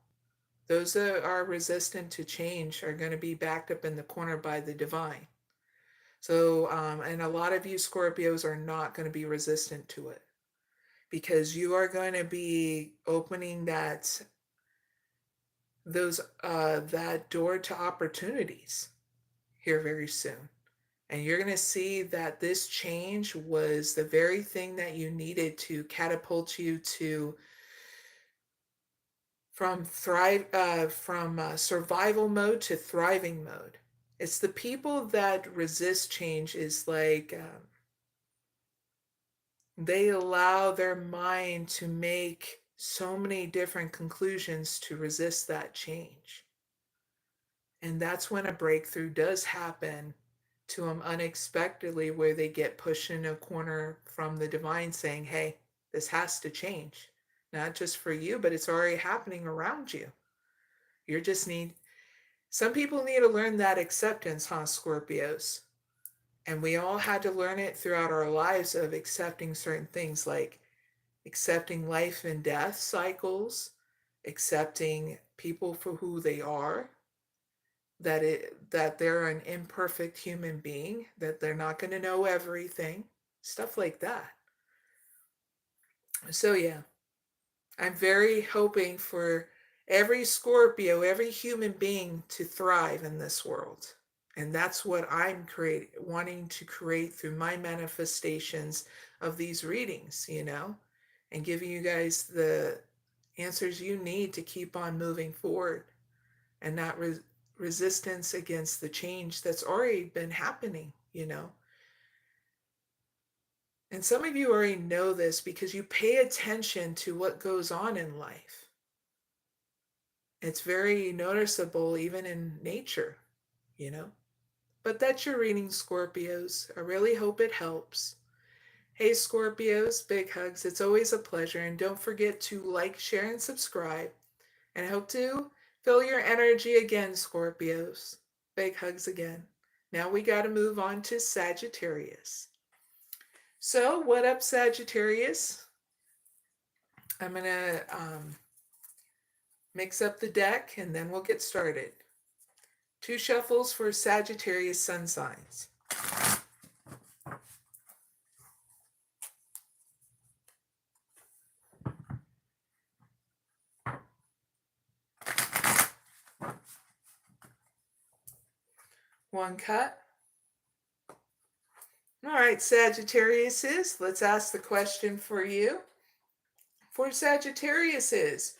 Those that are resistant to change are going to be backed up in the corner by the divine. So, and a lot of you Scorpios are not going to be resistant to it because you are going to be opening that door to opportunities here very soon. And you're going to see that this change was the very thing that you needed to catapult you to from survival mode to thriving mode. It's the people that resist change is like they allow their mind to make so many different conclusions to resist that change. And that's when a breakthrough does happen to them unexpectedly, where they get pushed in a corner from the divine saying, hey, this has to change. Not just for you, but it's already happening around you. Some people need to learn that acceptance, huh, Scorpios? And we all had to learn it throughout our lives of accepting certain things, like accepting life and death cycles, accepting people for who they are, that they're an imperfect human being, that they're not going to know everything, stuff like that. So yeah, I'm very hoping for every Scorpio, every human being to thrive in this world. And that's what I'm wanting to create through my manifestations of these readings, and giving you guys the answers you need to keep on moving forward and not resistance against the change that's already been happening, And some of you already know this because you pay attention to what goes on in life. It's very noticeable even in nature, you know. But that's your reading, Scorpios. I really hope it helps. Hey, Scorpios, big hugs. It's always a pleasure. And don't forget to like, share, and subscribe. And I hope to feel your energy again, Scorpios. Big hugs again. Now we got to move on to Sagittarius. So, what up, Sagittarius? I'm going to mix up the deck and then we'll get started. 2 shuffles for Sagittarius sun signs. One cut. All right, Sagittariuses, let's ask the question for you. For Sagittariuses,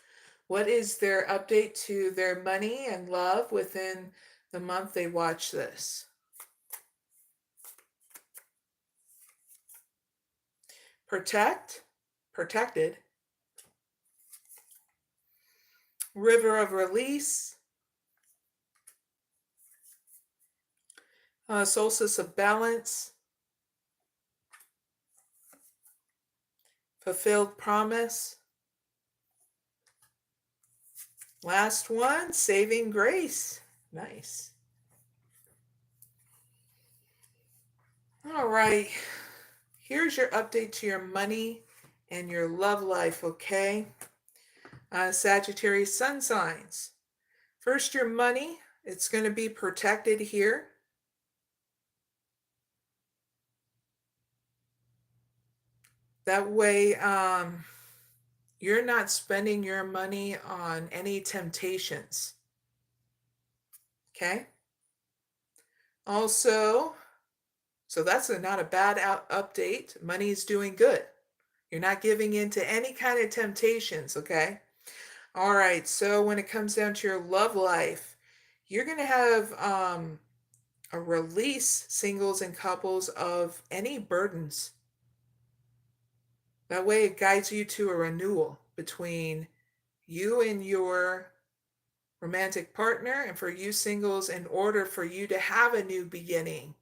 what is their update to their money and love within the month they watch this? Protected. River of release. Solstice of balance. Fulfilled promise. Last one, saving grace. Nice. All right. Here's your update to your money and your love life, okay? Sagittarius sun signs. First, your money. It's going to be protected here. That way, you're not spending your money on any temptations. Okay? Also, so that's not a bad update. Money's doing good. You're not giving in to any kind of temptations, okay? All right, so when it comes down to your love life, you're going to have a release, singles and couples, of any burdens. That way it guides you to a renewal between you and your romantic partner, and for you singles, in order for you to have a new beginning,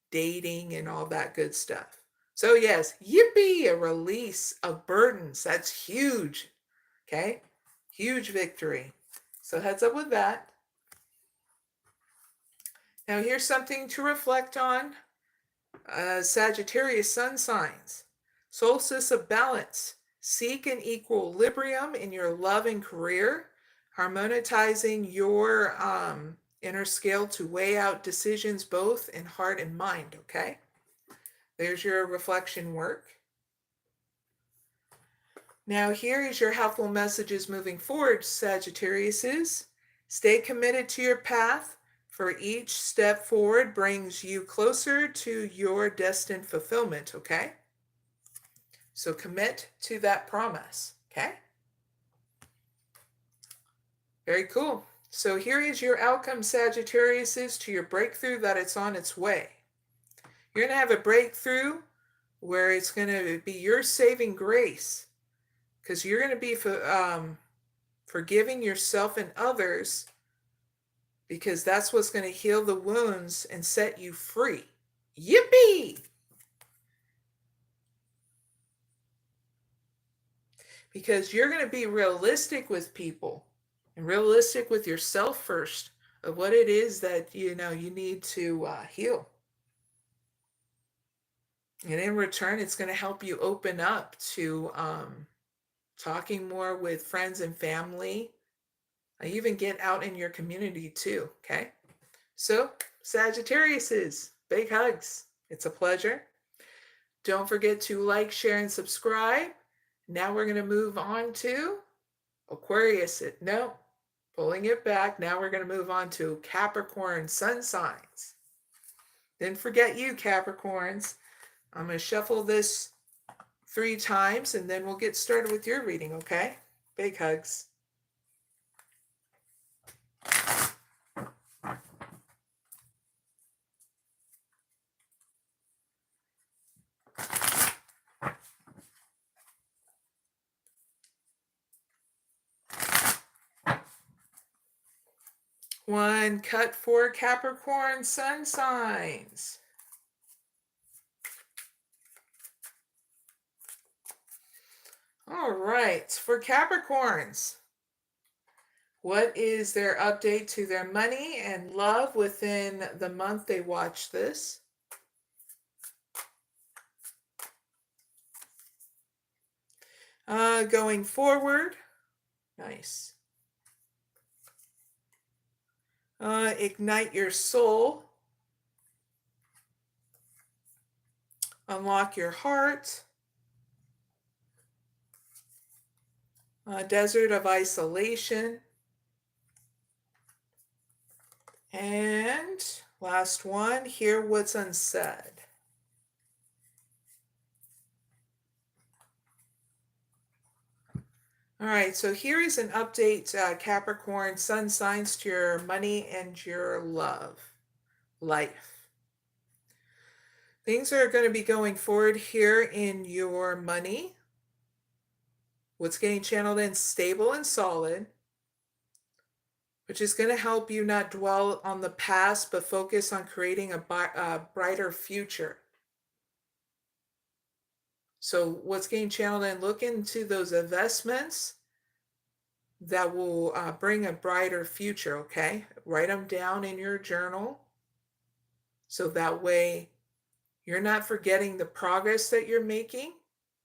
dating and all that good stuff. So yes, yippee, a release of burdens. That's huge. Okay? Huge victory. So heads up with that. Now here's something to reflect on. Sagittarius sun signs. Solstice of balance. Seek an equilibrium in your love and career, harmonizing your inner scale to weigh out decisions both in heart and mind, okay? There's your reflection work. Now here is your helpful messages moving forward, Sagittariuses. Stay committed to your path, for each step forward brings you closer to your destined fulfillment, okay? So commit to that promise, okay? Very cool. So here is your outcome, Sagittariuses, to your breakthrough, that it's on its way. You're going to have a breakthrough where it's going to be your saving grace, because you're going to be forgiving yourself and others, because that's what's going to heal the wounds and set you free. Yippee! Because you're going to be realistic with people and realistic with yourself first, of what it is that you need to heal. And in return, it's going to help you open up to talking more with friends and family. Even get out in your community too, okay? So, Sagittariuses, big hugs. It's a pleasure. Don't forget to like, share, and subscribe. Now we're going to move on to Aquarius. No, pulling it back. Now we're going to move on to Capricorn sun signs. Didn't forget you, Capricorns. I'm going to shuffle this 3 times and then we'll get started with your reading, okay? Big hugs. One cut for Capricorn sun signs. All right, for Capricorns, what is their update to their money and love within the month they watch this? Going forward, nice. Ignite your soul. Unlock your heart. Desert of isolation. And last one, hear what's unsaid. All right, so here is an update, Capricorn sun signs, to your money and your life. Things are going to be going forward here in your money. What's getting channeled in stable and solid, which is going to help you not dwell on the past, but focus on creating a brighter future. So what's getting channeled in, look into those investments that will bring a brighter future, okay? Write them down in your journal, so that way you're not forgetting the progress that you're making,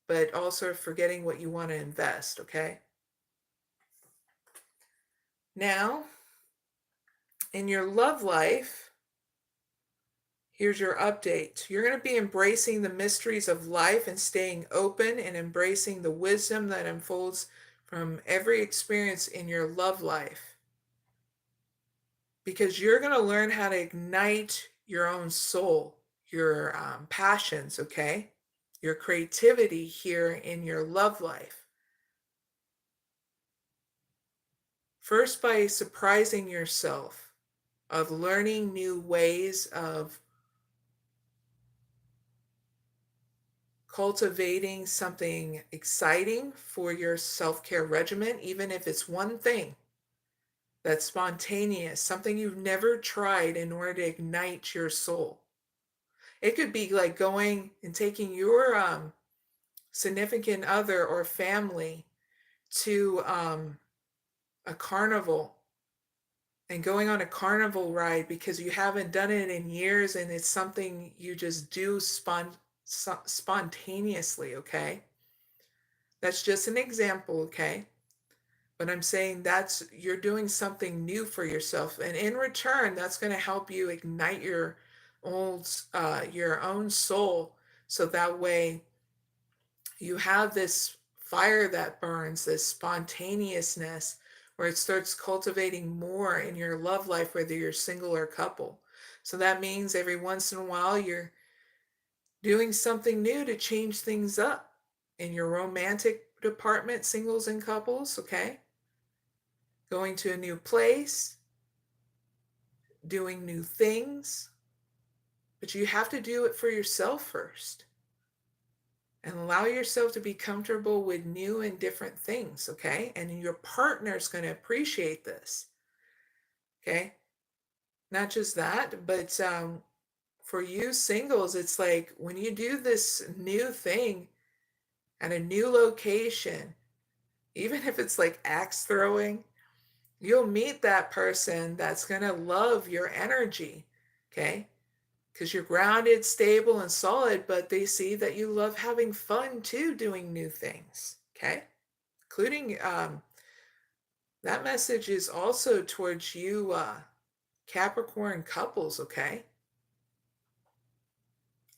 but also forgetting what you want to invest, okay? Now, in your love life, here's your update. You're going to be embracing the mysteries of life and staying open and embracing the wisdom that unfolds from every experience in your love life. Because you're going to learn how to ignite your own soul, your passions, okay? Your creativity here in your love life. First, by surprising yourself, of learning new ways of cultivating something exciting for your self-care regimen, even if it's one thing that's spontaneous, something you've never tried in order to ignite your soul. It could be like going and taking your significant other or family to a carnival and going on a carnival ride because you haven't done it in years and it's something you just do spontaneously, okay? That's just an example, okay? But I'm saying you're doing something new for yourself, and in return, that's going to help you ignite your own soul, so that way you have this fire that burns, this spontaneousness, where it starts cultivating more in your love life, whether you're single or couple. So that means every once in a while you're doing something new to change things up in your romantic department, singles and couples, okay? Going to a new place, doing new things, but you have to do it for yourself first. And allow yourself to be comfortable with new and different things, okay? And your partner's going to appreciate this, okay? Not just that, but for you singles, it's like when you do this new thing at a new location, even if it's like axe throwing, you'll meet that person that's going to love your energy, okay? Because you're grounded, stable, and solid, but they see that you love having fun too, doing new things, okay? Including, that message is also towards you, Capricorn couples, okay?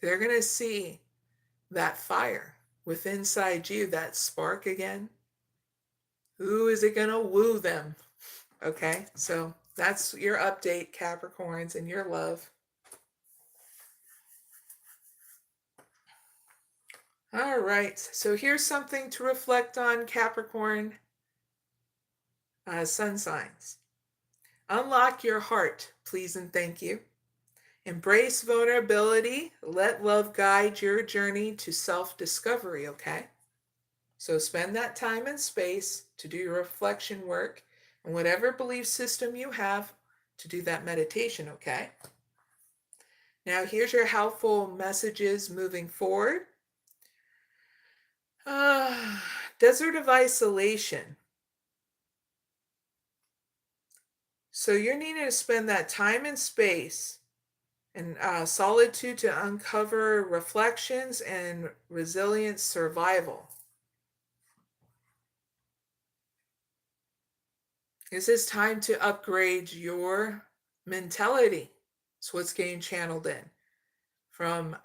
They're going to see that fire within inside you, that spark again. Who is it going to woo them? Okay, so that's your update, Capricorns, and your love. All right, so here's something to reflect on, Capricorn sun signs. Unlock your heart, please and thank you. Embrace vulnerability. Let love guide your journey to self-discovery, okay? So spend that time and space to do your reflection work and whatever belief system you have to do that meditation, okay? Now, here's your helpful messages moving forward. Desert of isolation. So you're needing to spend that time and space and solitude to uncover reflections and resilient survival. This is time to upgrade your mentality. It's what's getting channeled in. From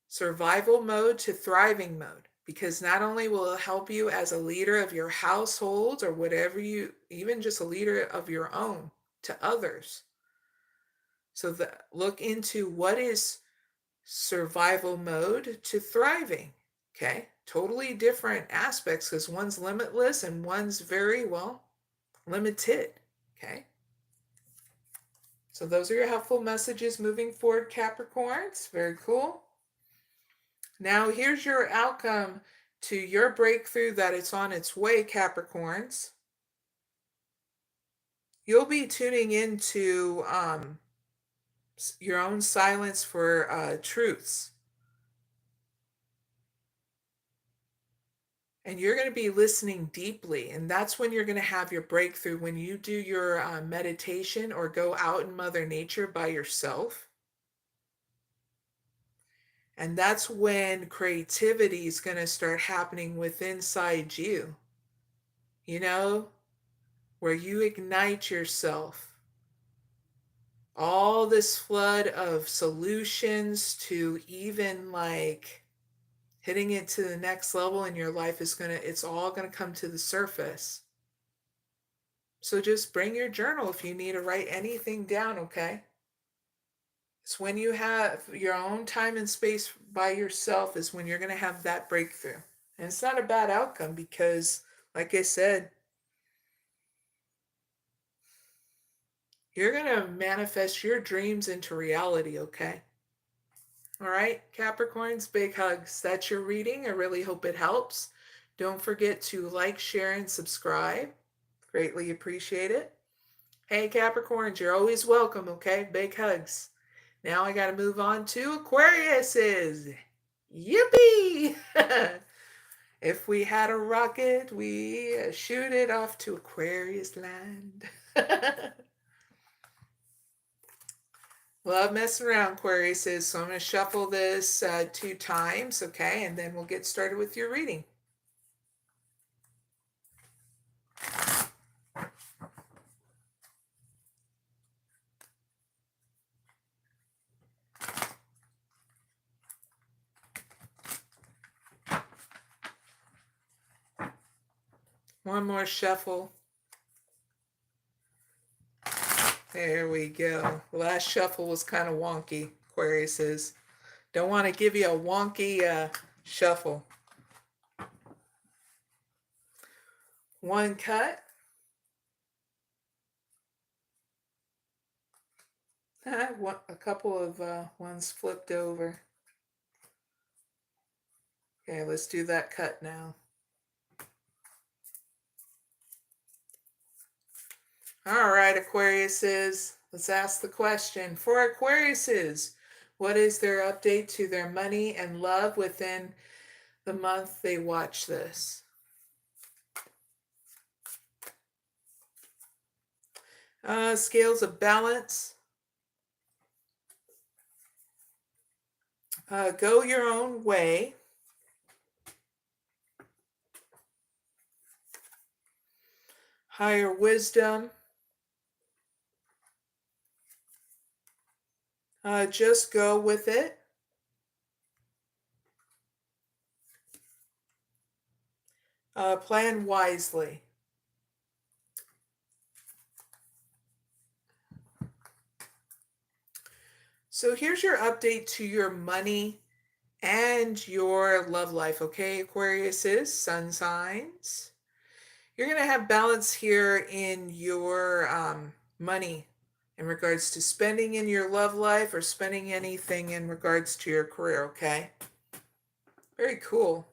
survival mode to thriving mode. Because not only will it help you as a leader of your household or whatever even just a leader of your own to others. So look into what is survival mode to thriving. Okay, totally different aspects because one's limitless and one's very, well, limited. Okay, so those are your helpful messages moving forward, Capricorns. Very cool. Now here's your outcome to your breakthrough that it's on its way, Capricorns. You'll be tuning into your own silence for truths. And you're going to be listening deeply. And that's when you're going to have your breakthrough, when you do your meditation or go out in Mother Nature by yourself. And that's when creativity is going to start happening within inside you. You know, where you ignite yourself. All this flood of solutions to even like hitting it to the next level in your life it's all going to come to the surface. So just bring your journal if you need to write anything down, okay? It's when you have your own time and space by yourself is when you're going to have that breakthrough. And it's not a bad outcome because, like I said, you're going to manifest your dreams into reality, okay? All right, Capricorns, big hugs. That's your reading. I really hope it helps. Don't forget to like, share, and subscribe. Greatly appreciate it. Hey, Capricorns, you're always welcome, okay? Big hugs. Now I got to move on to Aquariuses. Yippee! If we had a rocket, we shoot it off to Aquarius land. Love messing around, Aquariuses. So I'm going to shuffle this 2 times, okay? And then we'll get started with your reading. One more shuffle. There we go. The last shuffle was kind of wonky, Aquariuses. Don't want to give you a wonky shuffle. One cut. A couple of ones flipped over. Okay, let's do that cut now. All right, Aquariuses, let's ask the question. For Aquariuses, what is their update to their money and love within the month they watch this? Scales of balance. Go your own way. Higher wisdom. Just go with it. Plan wisely. So here's your update to your money and your love life, okay, Aquariuses, sun signs. You're going to have balance here in your money in regards to spending in your love life or spending anything in regards to your career, okay? Very cool.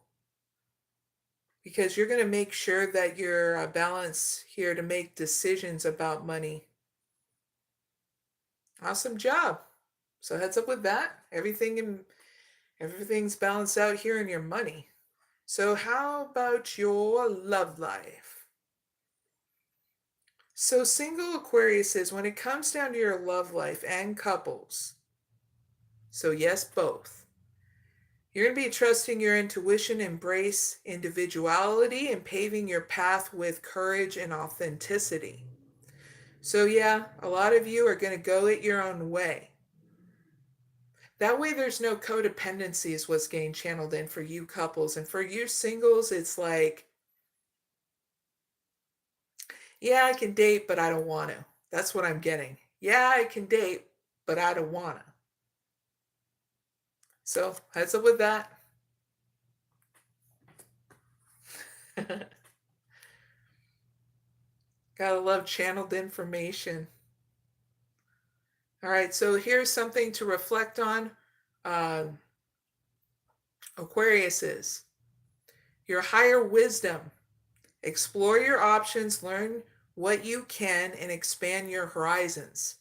Because you're going to make sure that you're balanced here to make decisions about money. Awesome job. So heads up with that. Everything's balanced out here in your money. So how about your love life? So single Aquariuses, when it comes down to your love life and couples, so yes, both, you're going to be trusting your intuition, embrace individuality, and paving your path with courage and authenticity. So yeah, a lot of you are going to go it your own way. That way there's no codependency is what's getting channeled in for you couples. And for you singles, it's like, yeah, I can date, but I don't want to. That's what I'm getting. Yeah, I can date, but I don't want to. So heads up with that. Gotta love channeled information. All right, so here's something to reflect on. Aquariuses, your higher wisdom. Explore your options, learn what you can, and expand your horizons.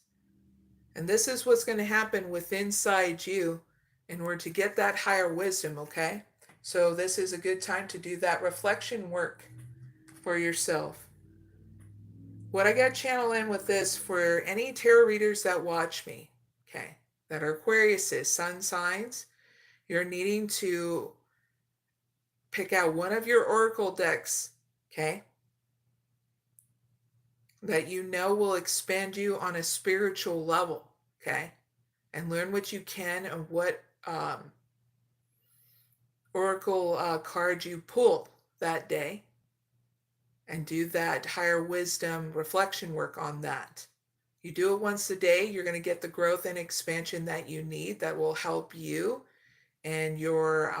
And this is what's going to happen with inside you in order to get that higher wisdom, okay? So this is a good time to do that reflection work for yourself. What I got channel in with this for any tarot readers that watch me, okay, that are Aquariuses, sun signs, you're needing to pick out one of your oracle decks, okay, that you know will expand you on a spiritual level, okay, and learn what you can and what oracle card you pull that day, and do that higher wisdom reflection work on that. You do it once a day, you're going to get the growth and expansion that you need that will help you and your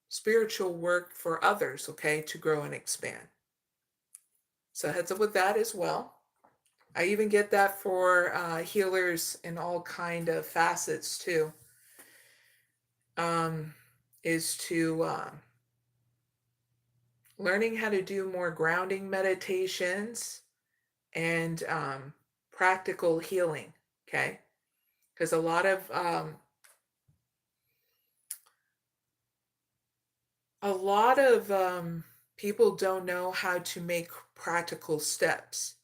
spiritual work for others, okay, to grow and expand. So heads up with that as well. I even get that for healers in all kind of facets too. Is to learning how to do more grounding meditations and practical healing, okay? Because a lot of people don't know how to make practical steps,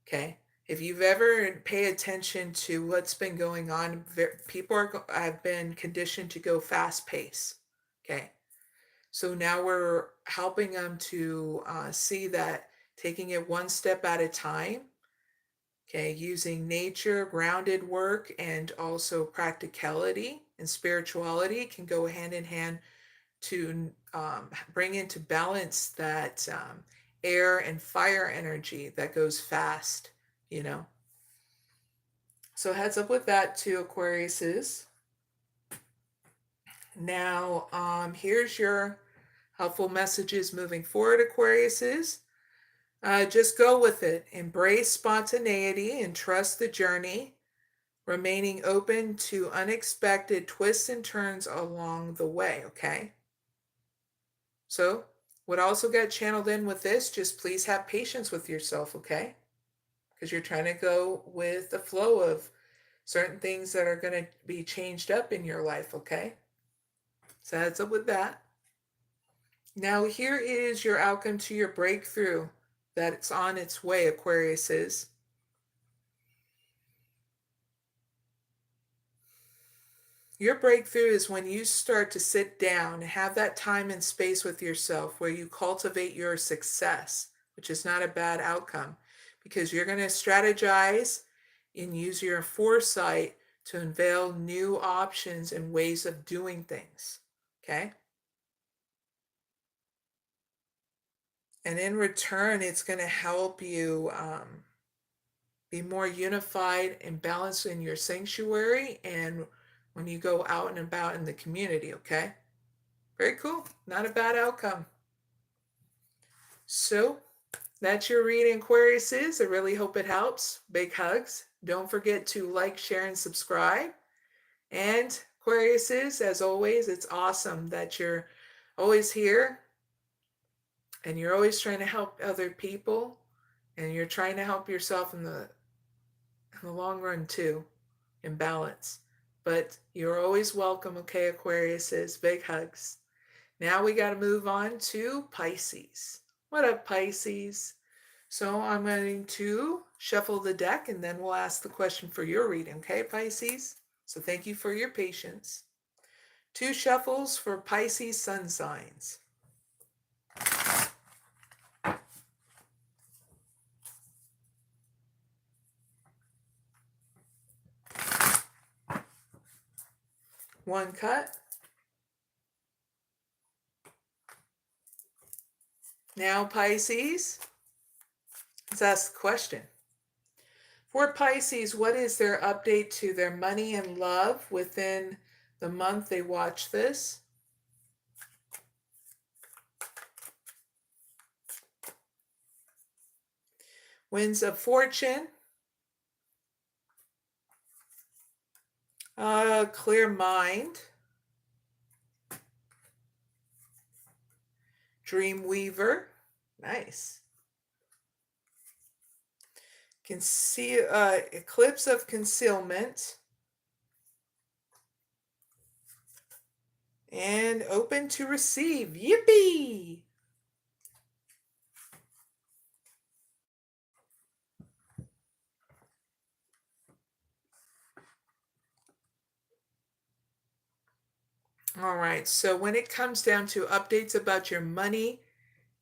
okay? If you've ever paid attention to what's been going on, people have been conditioned to go fast pace, okay? So now we're helping them to see that taking it one step at a time, okay, using nature, grounded work, and also practicality and spirituality can go hand in hand to bring into balance that air and fire energy that goes fast, you know. So heads up with that too, Aquariuses. Now, here's your helpful messages moving forward, Aquariuses. Just go with it. Embrace spontaneity and trust the journey, remaining open to unexpected twists and turns along the way, okay? So, what also got channeled in with this, just please have patience with yourself, okay? Because you're trying to go with the flow of certain things that are going to be changed up in your life, okay? So heads up with that. Now here is your outcome to your breakthrough that's on its way, Aquariuses. Your breakthrough is when you start to sit down and have that time and space with yourself where you cultivate your success, which is not a bad outcome, because you're going to strategize and use your foresight to unveil new options and ways of doing things, okay? And in return, it's going to help you be more unified and balanced in your sanctuary and when you go out and about in the community, okay? Very cool. Not a bad outcome. So that's your reading, Aquariuses. I really hope it helps. Big hugs. Don't forget to like, share, and subscribe. And Aquariuses, as always, it's awesome that you're always here and you're always trying to help other people and you're trying to help yourself in the in the long run too, in balance. But you're always welcome, okay, Aquariuses? Big hugs. Now we got to move on to Pisces. What up, Pisces? So I'm going to shuffle the deck and then we'll ask the question for your reading, okay, Pisces? So thank you for your patience. 2 shuffles for Pisces sun signs. One cut. Now, Pisces, let's ask the question. For Pisces, what is their update to their money and love within the month they watch this? Winds of Fortune. Clear mind. Dream Weaver. Nice. Eclipse of Concealment. And Open to Receive. Yippee! All right, so when it comes down to updates about your money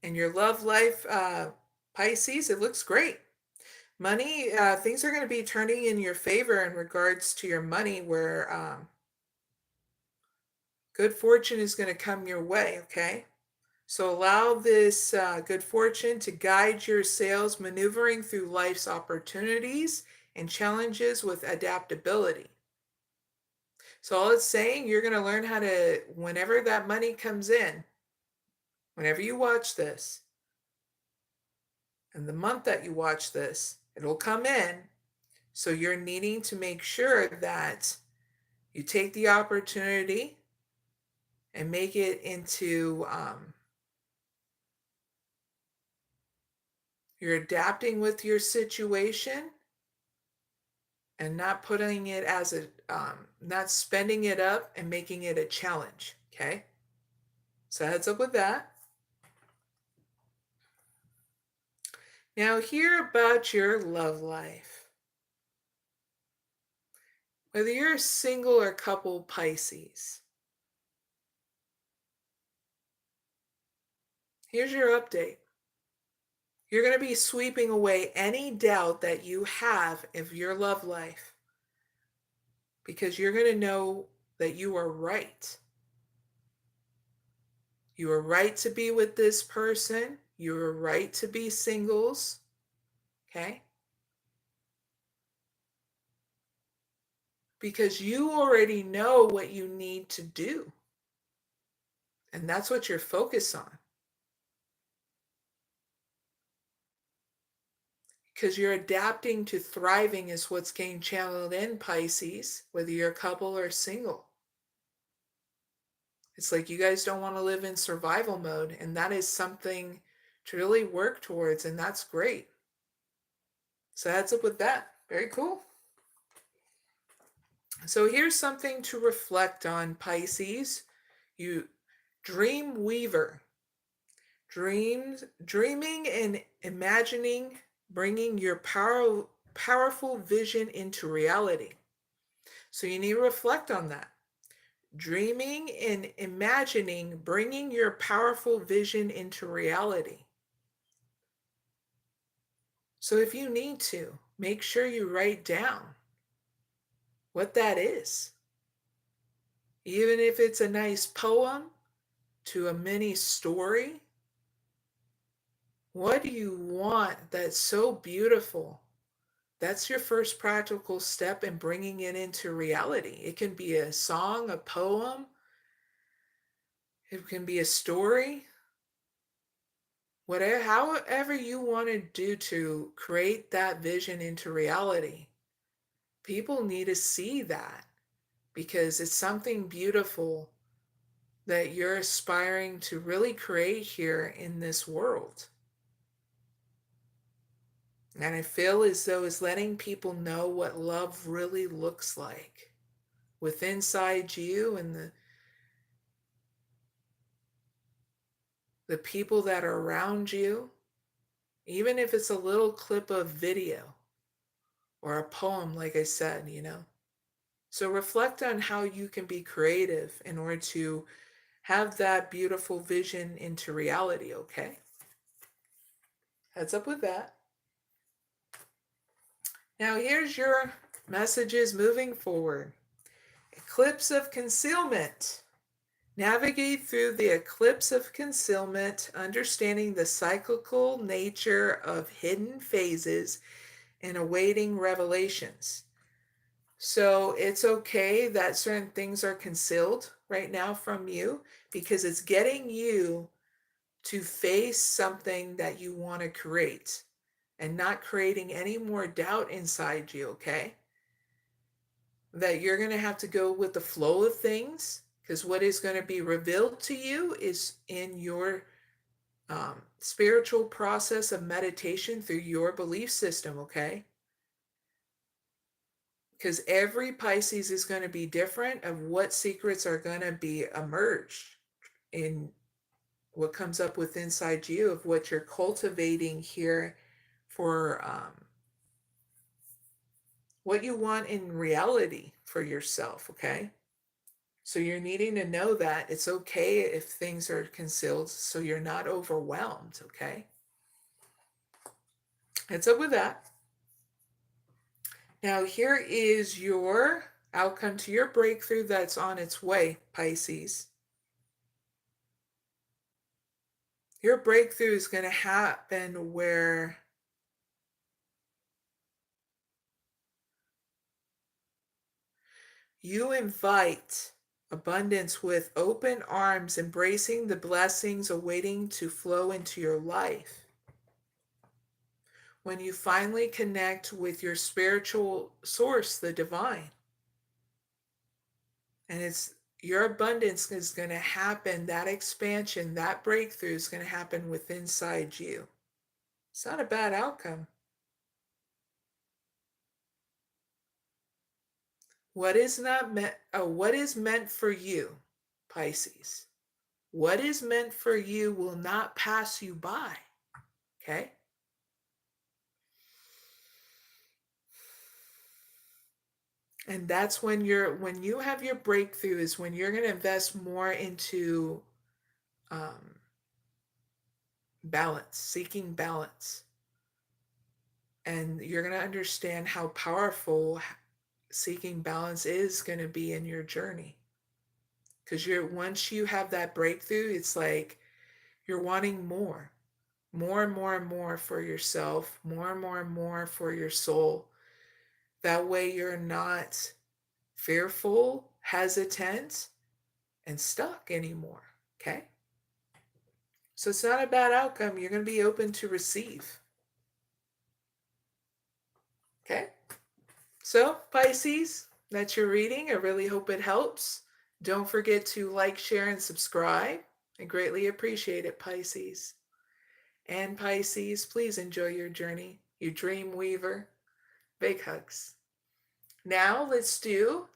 and your love life, Pisces, it looks great. Money, things are going to be turning in your favor in regards to your money, where good fortune is going to come your way, okay? So allow this good fortune to guide your sails, maneuvering through life's opportunities and challenges with adaptability. So all it's saying, you're going to learn how to, whenever that money comes in, whenever you watch this, and the month that you watch this, it'll come in. So you're needing to make sure that you take the opportunity and make it into, you're adapting with your situation and not putting it as a, not spending it up and making it a challenge, okay? So heads up with that. Now hear about your love life. Whether you're single or couple, Pisces, here's your update. You're going to be sweeping away any doubt that you have of your love life, because you're going to know that you are right. You are right to be with this person. You are right to be singles. Okay? Because you already know what you need to do. And that's what you're focused on. Because you're adapting to thriving is what's getting channeled in, Pisces, whether you're a couple or single. It's like you guys don't want to live in survival mode, and that is something to really work towards, and that's great. So heads up with that. Very cool. So here's something to reflect on, Pisces. You dream weaver. Dreaming and imagining, bringing your powerful vision into reality. So you need to reflect on that. Dreaming and imagining, bringing your powerful vision into reality. So if you need to, make sure you write down what that is. Even if it's a nice poem to a mini story, what do you want that's so beautiful? That's your first practical step in bringing it into reality. It can be a song, a poem. It can be a story. Whatever, however you want to do to create that vision into reality. People need to see that, because it's something beautiful that you're aspiring to really create here in this world. And I feel as though it's letting people know what love really looks like with inside you and the people that are around you, even if it's a little clip of video or a poem, like I said, So reflect on how you can be creative in order to have that beautiful vision into reality, okay? Heads up with that. Now here's your messages moving forward. Eclipse of concealment. Navigate through the eclipse of concealment, understanding the cyclical nature of hidden phases and awaiting revelations. So it's okay that certain things are concealed right now from you because it's getting you to face something that you want to create and not creating any more doubt inside you, okay? That you're going to have to go with the flow of things because what is going to be revealed to you is in your spiritual process of meditation through your belief system, okay? Because every Pisces is going to be different of what secrets are going to be emerged in what comes up with inside you of what you're cultivating here for what you want in reality for yourself, okay? So you're needing to know that it's okay if things are concealed so you're not overwhelmed, okay? Heads up with that. Now here is your outcome to your breakthrough that's on its way, Pisces. Your breakthrough is going to happen where you invite abundance with open arms, embracing the blessings awaiting to flow into your life. When you finally connect with your spiritual source, the divine, and it's your abundance is going to happen, that expansion, that breakthrough is going to happen within inside you. It's not a bad outcome. What is meant for you, Pisces? What is meant for you will not pass you by. Okay? And that's when you have your breakthrough is when you're going to invest more into balance, seeking balance. And you're going to understand how powerful seeking balance is going to be in your journey. Because once you have that breakthrough, it's like you're wanting more and more and more for yourself, more and more and more for your soul. That way you're not fearful, hesitant, and stuck anymore, okay? So it's not a bad outcome. You're going to be open to receive. Okay? So, Pisces, that's your reading. I really hope it helps. Don't forget to like, share, and subscribe. I greatly appreciate it, Pisces. And Pisces, please enjoy your journey, you dream weaver. Big hugs. Now let's do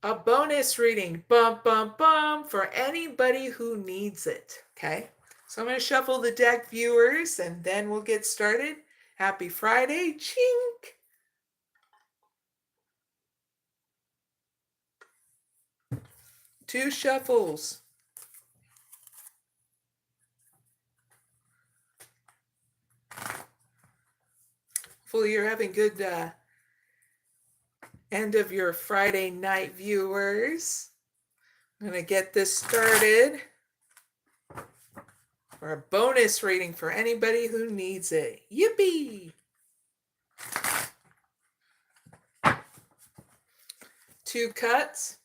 a bonus reading, bum, bum, bum, for anybody who needs it, okay? So I'm going to shuffle the deck, viewers, and then we'll get started. Happy Friday, chink! Two shuffles. Hopefully you're having good end of your Friday night, viewers. I'm going to get this started for a bonus reading for anybody who needs it. Yippee! Two cuts.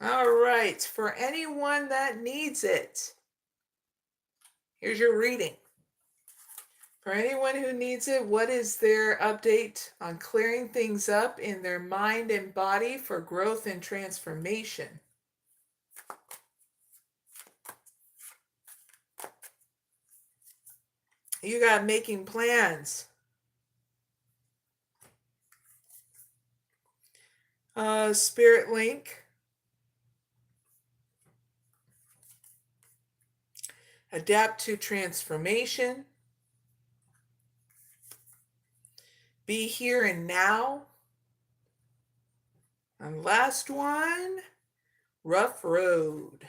All right, for anyone that needs it, here's your reading. For anyone who needs it, what is their update on clearing things up in their mind and body for growth and transformation? You got making plans. Spirit link. Adapt to transformation. Be here and now. And last one, rough road.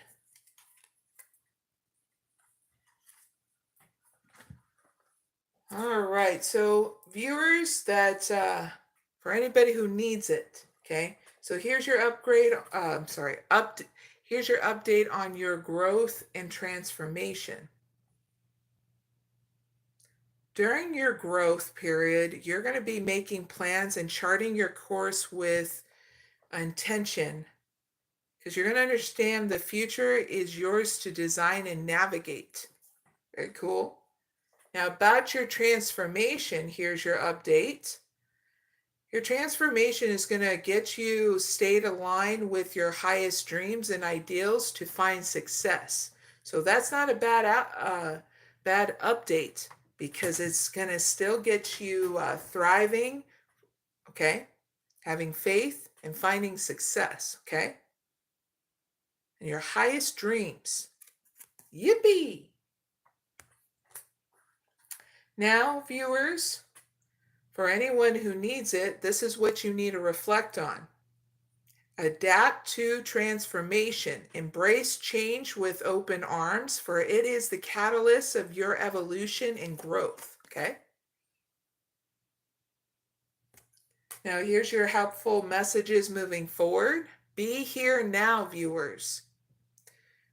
All right, so viewers, that for anybody who needs it, okay? So here's your upgrade, here's your update on your growth and transformation. During your growth period, you're going to be making plans and charting your course with intention, because you're going to understand the future is yours to design and navigate. Very cool. Now, about your transformation, here's your update. Your transformation is going to get you state aligned with your highest dreams and ideals to find success. So that's not a bad update, because it's going to still get you thriving, okay? Having faith and finding success, okay? And your highest dreams. Yippee! Now, viewers, for anyone who needs it, this is what you need to reflect on. Adapt to transformation. Embrace change with open arms, for it is the catalyst of your evolution and growth, okay? Now, here's your helpful messages moving forward. Be here now, viewers.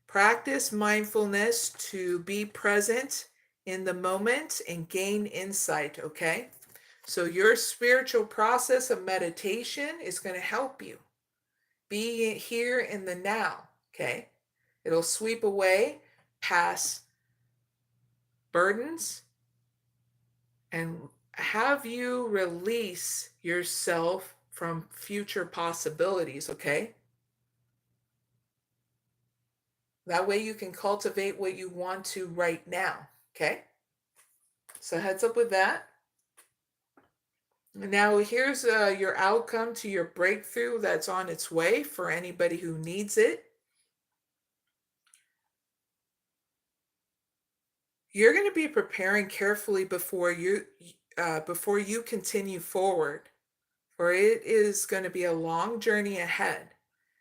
Practice mindfulness to be present in the moment and gain insight, okay? So your spiritual process of meditation is going to help you. Be here in the now, okay? It'll sweep away past burdens and have you release yourself from future possibilities, okay? That way you can cultivate what you want to right now, okay? So heads up with that. Now here's your outcome to your breakthrough that's on its way for anybody who needs it. You're going to be preparing carefully before you continue forward, for it is going to be a long journey ahead.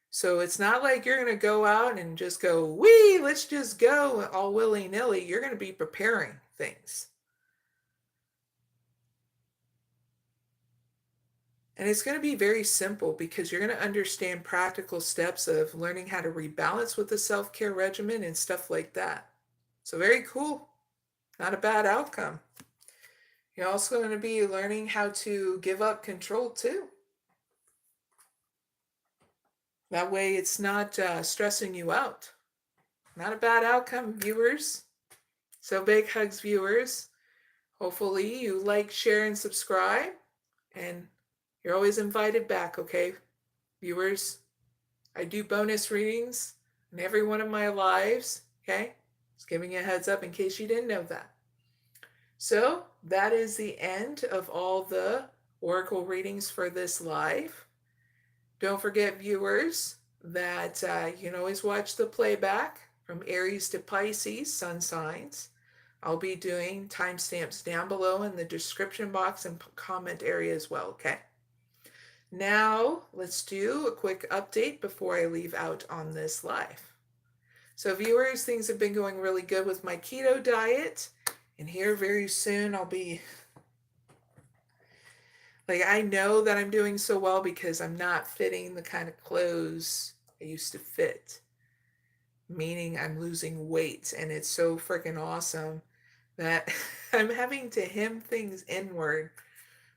So it's not like you're going to go out and just go, wee, let's just go all willy-nilly. You're going to be preparing things. And it's going to be very simple, because you're going to understand practical steps of learning how to rebalance with the self-care regimen and stuff like that. So very cool. Not a bad outcome. You're also going to be learning how to give up control too. That way it's not stressing you out. Not a bad outcome, viewers. So big hugs, viewers. Hopefully you like, share, and subscribe. And you're always invited back, okay, viewers? I do bonus readings in every one of my lives, okay? Just giving you a heads up in case you didn't know that. So that is the end of all the oracle readings for this live. Don't forget, viewers, that you can always watch the playback from Aries to Pisces, sun signs. I'll be doing timestamps down below in the description box and comment area as well, okay? Now, let's do a quick update before I leave out on this live. So viewers, things have been going really good with my keto diet. And here very soon I'll be, like, I know that I'm doing so well because I'm not fitting the kind of clothes I used to fit. Meaning I'm losing weight, and it's so freaking awesome that I'm having to hem things inward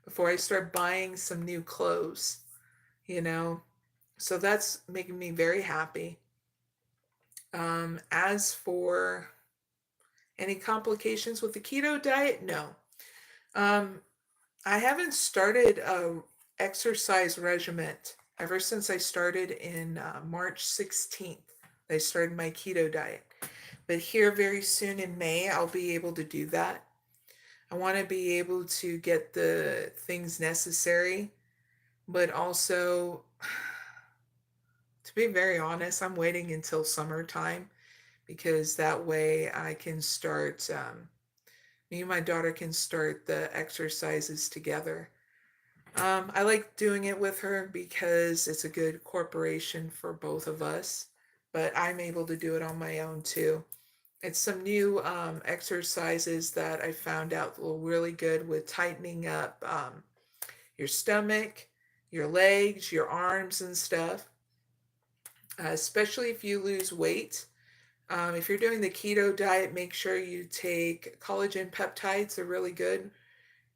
before I start buying some new clothes, you know? So that's making me very happy. As for any complications with the keto diet, no. I haven't started a exercise regimen ever since I started in March 16th. I started my keto diet. But here very soon in May, I'll be able to do that. I want to be able to get the things necessary, but also, to be very honest, I'm waiting until summertime because that way I can start, me and my daughter can start the exercises together. I like doing it with her because it's a good corporation for both of us, but I'm able to do it on my own too. It's some new exercises that I found out will really good with tightening up your stomach, your legs, your arms, and stuff, especially if you lose weight. If you're doing the keto diet, make sure you take collagen peptides. They're really good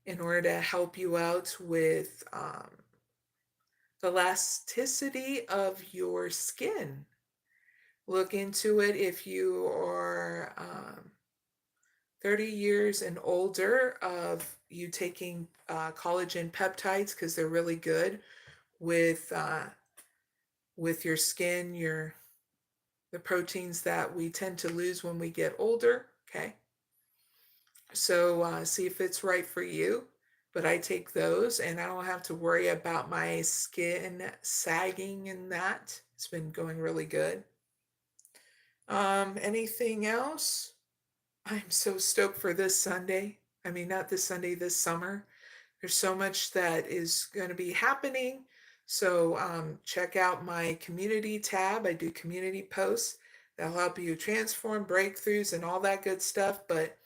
in order to help you out with the elasticity of your skin. Look into it if you are 30 years and older, of you taking collagen peptides, because they're really good with your skin, the proteins that we tend to lose when we get older. Okay, so see if it's right for you. But I take those and I don't have to worry about my skin sagging and that. It's been going really good. Anything else? I'm so stoked for this Sunday. I mean, not this Sunday, this summer. There's so much that is going to be happening. So check out my community tab. I do community posts that'll help you transform breakthroughs and all that good stuff. But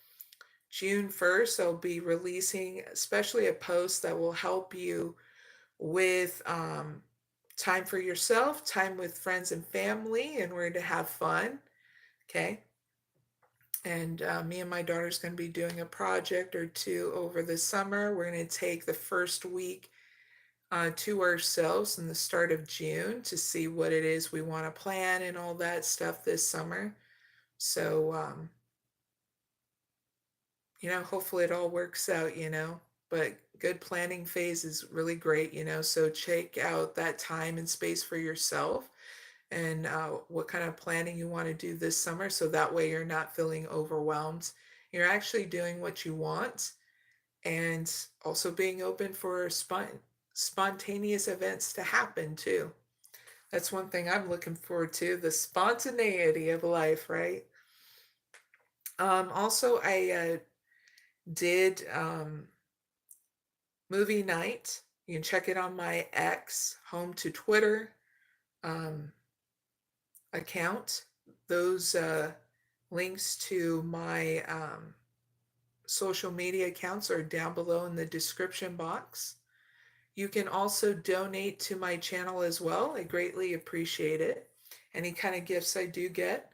June 1st, I'll be releasing especially a post that will help you with time for yourself, time with friends and family, and we're to have fun. Okay. And me and my daughter's going to be doing a project or two over the summer. We're going to take the first week to ourselves in the start of June to see what it is we want to plan and all that stuff this summer. So, hopefully it all works out, but good planning phase is really great, so check out that time and space for yourself and what kind of planning you want to do this summer, so that way you're not feeling overwhelmed. You're actually doing what you want, and also being open for spontaneous events to happen too. That's one thing I'm looking forward to, the spontaneity of life, right? Also, I did movie night. You can check it on my X, home to Twitter account. Those links to my social media accounts are down below in the description box. You can also donate to my channel as well. I greatly appreciate it. Any kind of gifts I do get,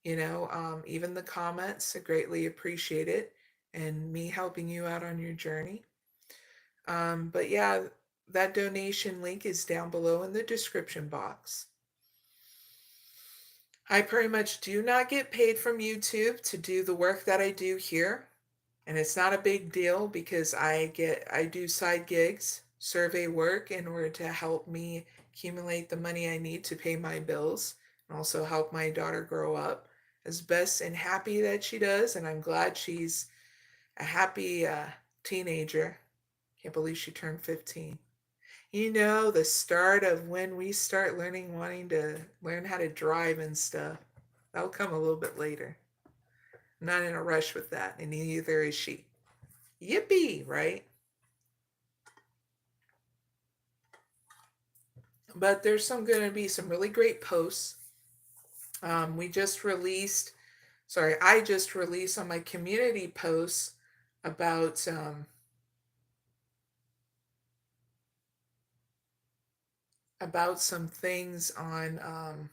even the comments, I greatly appreciate it, and me helping you out on your journey. But yeah, that donation link is down below in the description box. I pretty much do not get paid from YouTube to do the work that I do here. And it's not a big deal because I do side gigs, survey work, in order to help me accumulate the money I need to pay my bills and also help my daughter grow up as best and happy that she does. And I'm glad she's a happy teenager. Can't believe she turned 15. The start of when we start wanting to learn how to drive and stuff. That'll come a little bit later. I'm not in a rush with that, and neither is she. Yippee, right? But there's going to be some really great posts. I just released on my community posts about some things on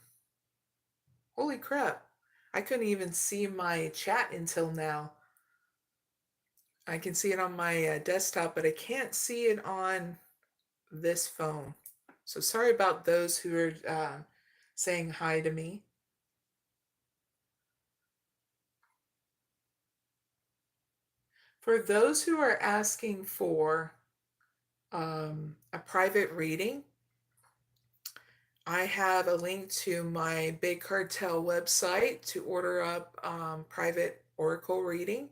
holy crap, I couldn't even see my chat until now. I can see it on my desktop, but I can't see it on this phone. So sorry about those who are saying hi to me. For those who are asking for a private reading, I have a link to my Big Cartel website to order up private oracle reading.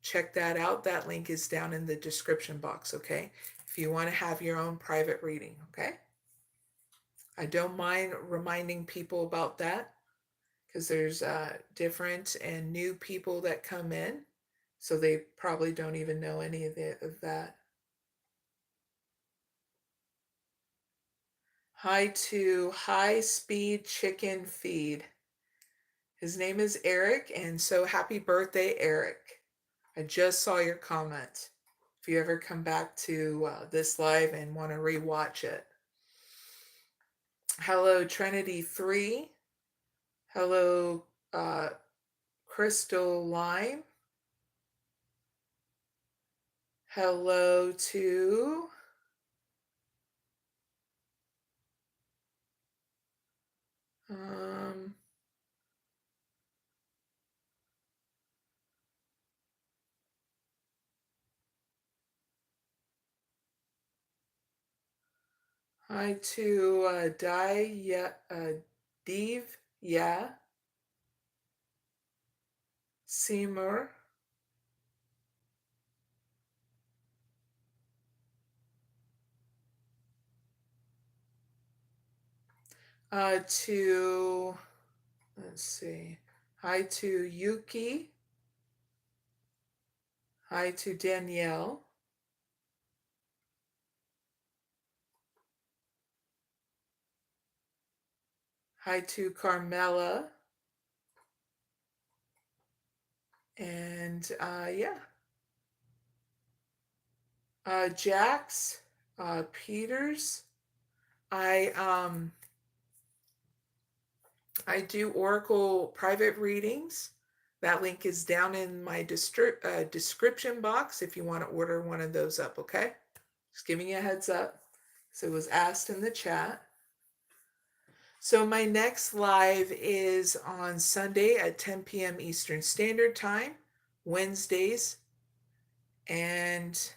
check that out. That link is down in the description box, okay? If you want to have your own private reading, okay? I don't mind reminding people about that because there's different and new people that come in, so they probably don't even know any of that. Hi to High Speed Chicken Feed. His name is Eric, and so happy birthday, Eric. I just saw your comment. If you ever come back to this live and want to rewatch it. Hello, Trinity 3. Hello, Crystal Lime. Hello to hi to Div, yeah, Seymour. To, let's see, hi to Yuki. Hi to Danielle. Hi to Carmela. And yeah. Jax, Peters. I do Oracle private readings. That link is down in my description box if you want to order one of those up, okay? Just giving you a heads up. So it was asked in the chat. So my next live is on Sunday at 10 p.m. Eastern Standard Time, Wednesdays, and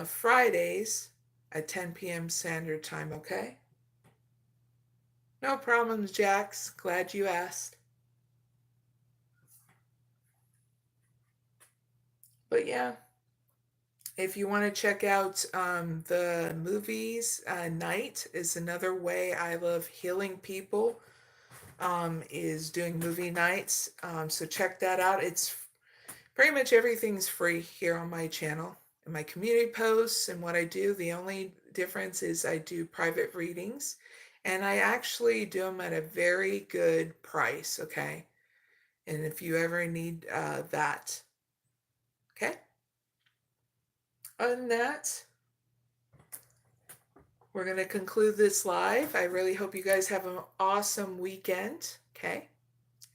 Fridays at 10 p.m. Standard Time, okay? No problems, Jax. Glad you asked. But yeah, if you want to check out the movies, Night is another way I love healing people, is doing movie nights. So check that out. It's pretty much everything's free here on my channel and my community posts and what I do. The only difference is I do private readings, and I actually do them at a very good price, okay? And if you ever need that, okay? Other than that, we're going to conclude this live. I really hope you guys have an awesome weekend, okay?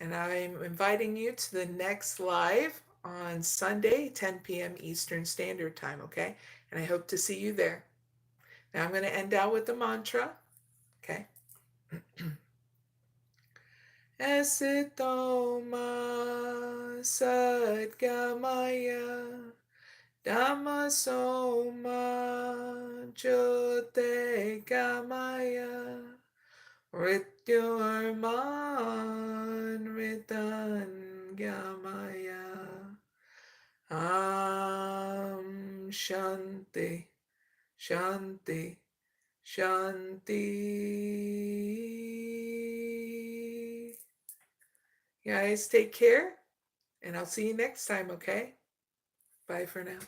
And I'm inviting you to the next live on Sunday, 10 p.m. Eastern Standard Time, okay? And I hope to see you there. Now I'm going to end out with the mantra, okay? Esitoma sadgamaya Dhammasoma Jyote Gamaya Rityurman Ritan Gamaya Shanti Shanti Shanti. Guys, take care, and I'll see you next time, okay? Bye for now.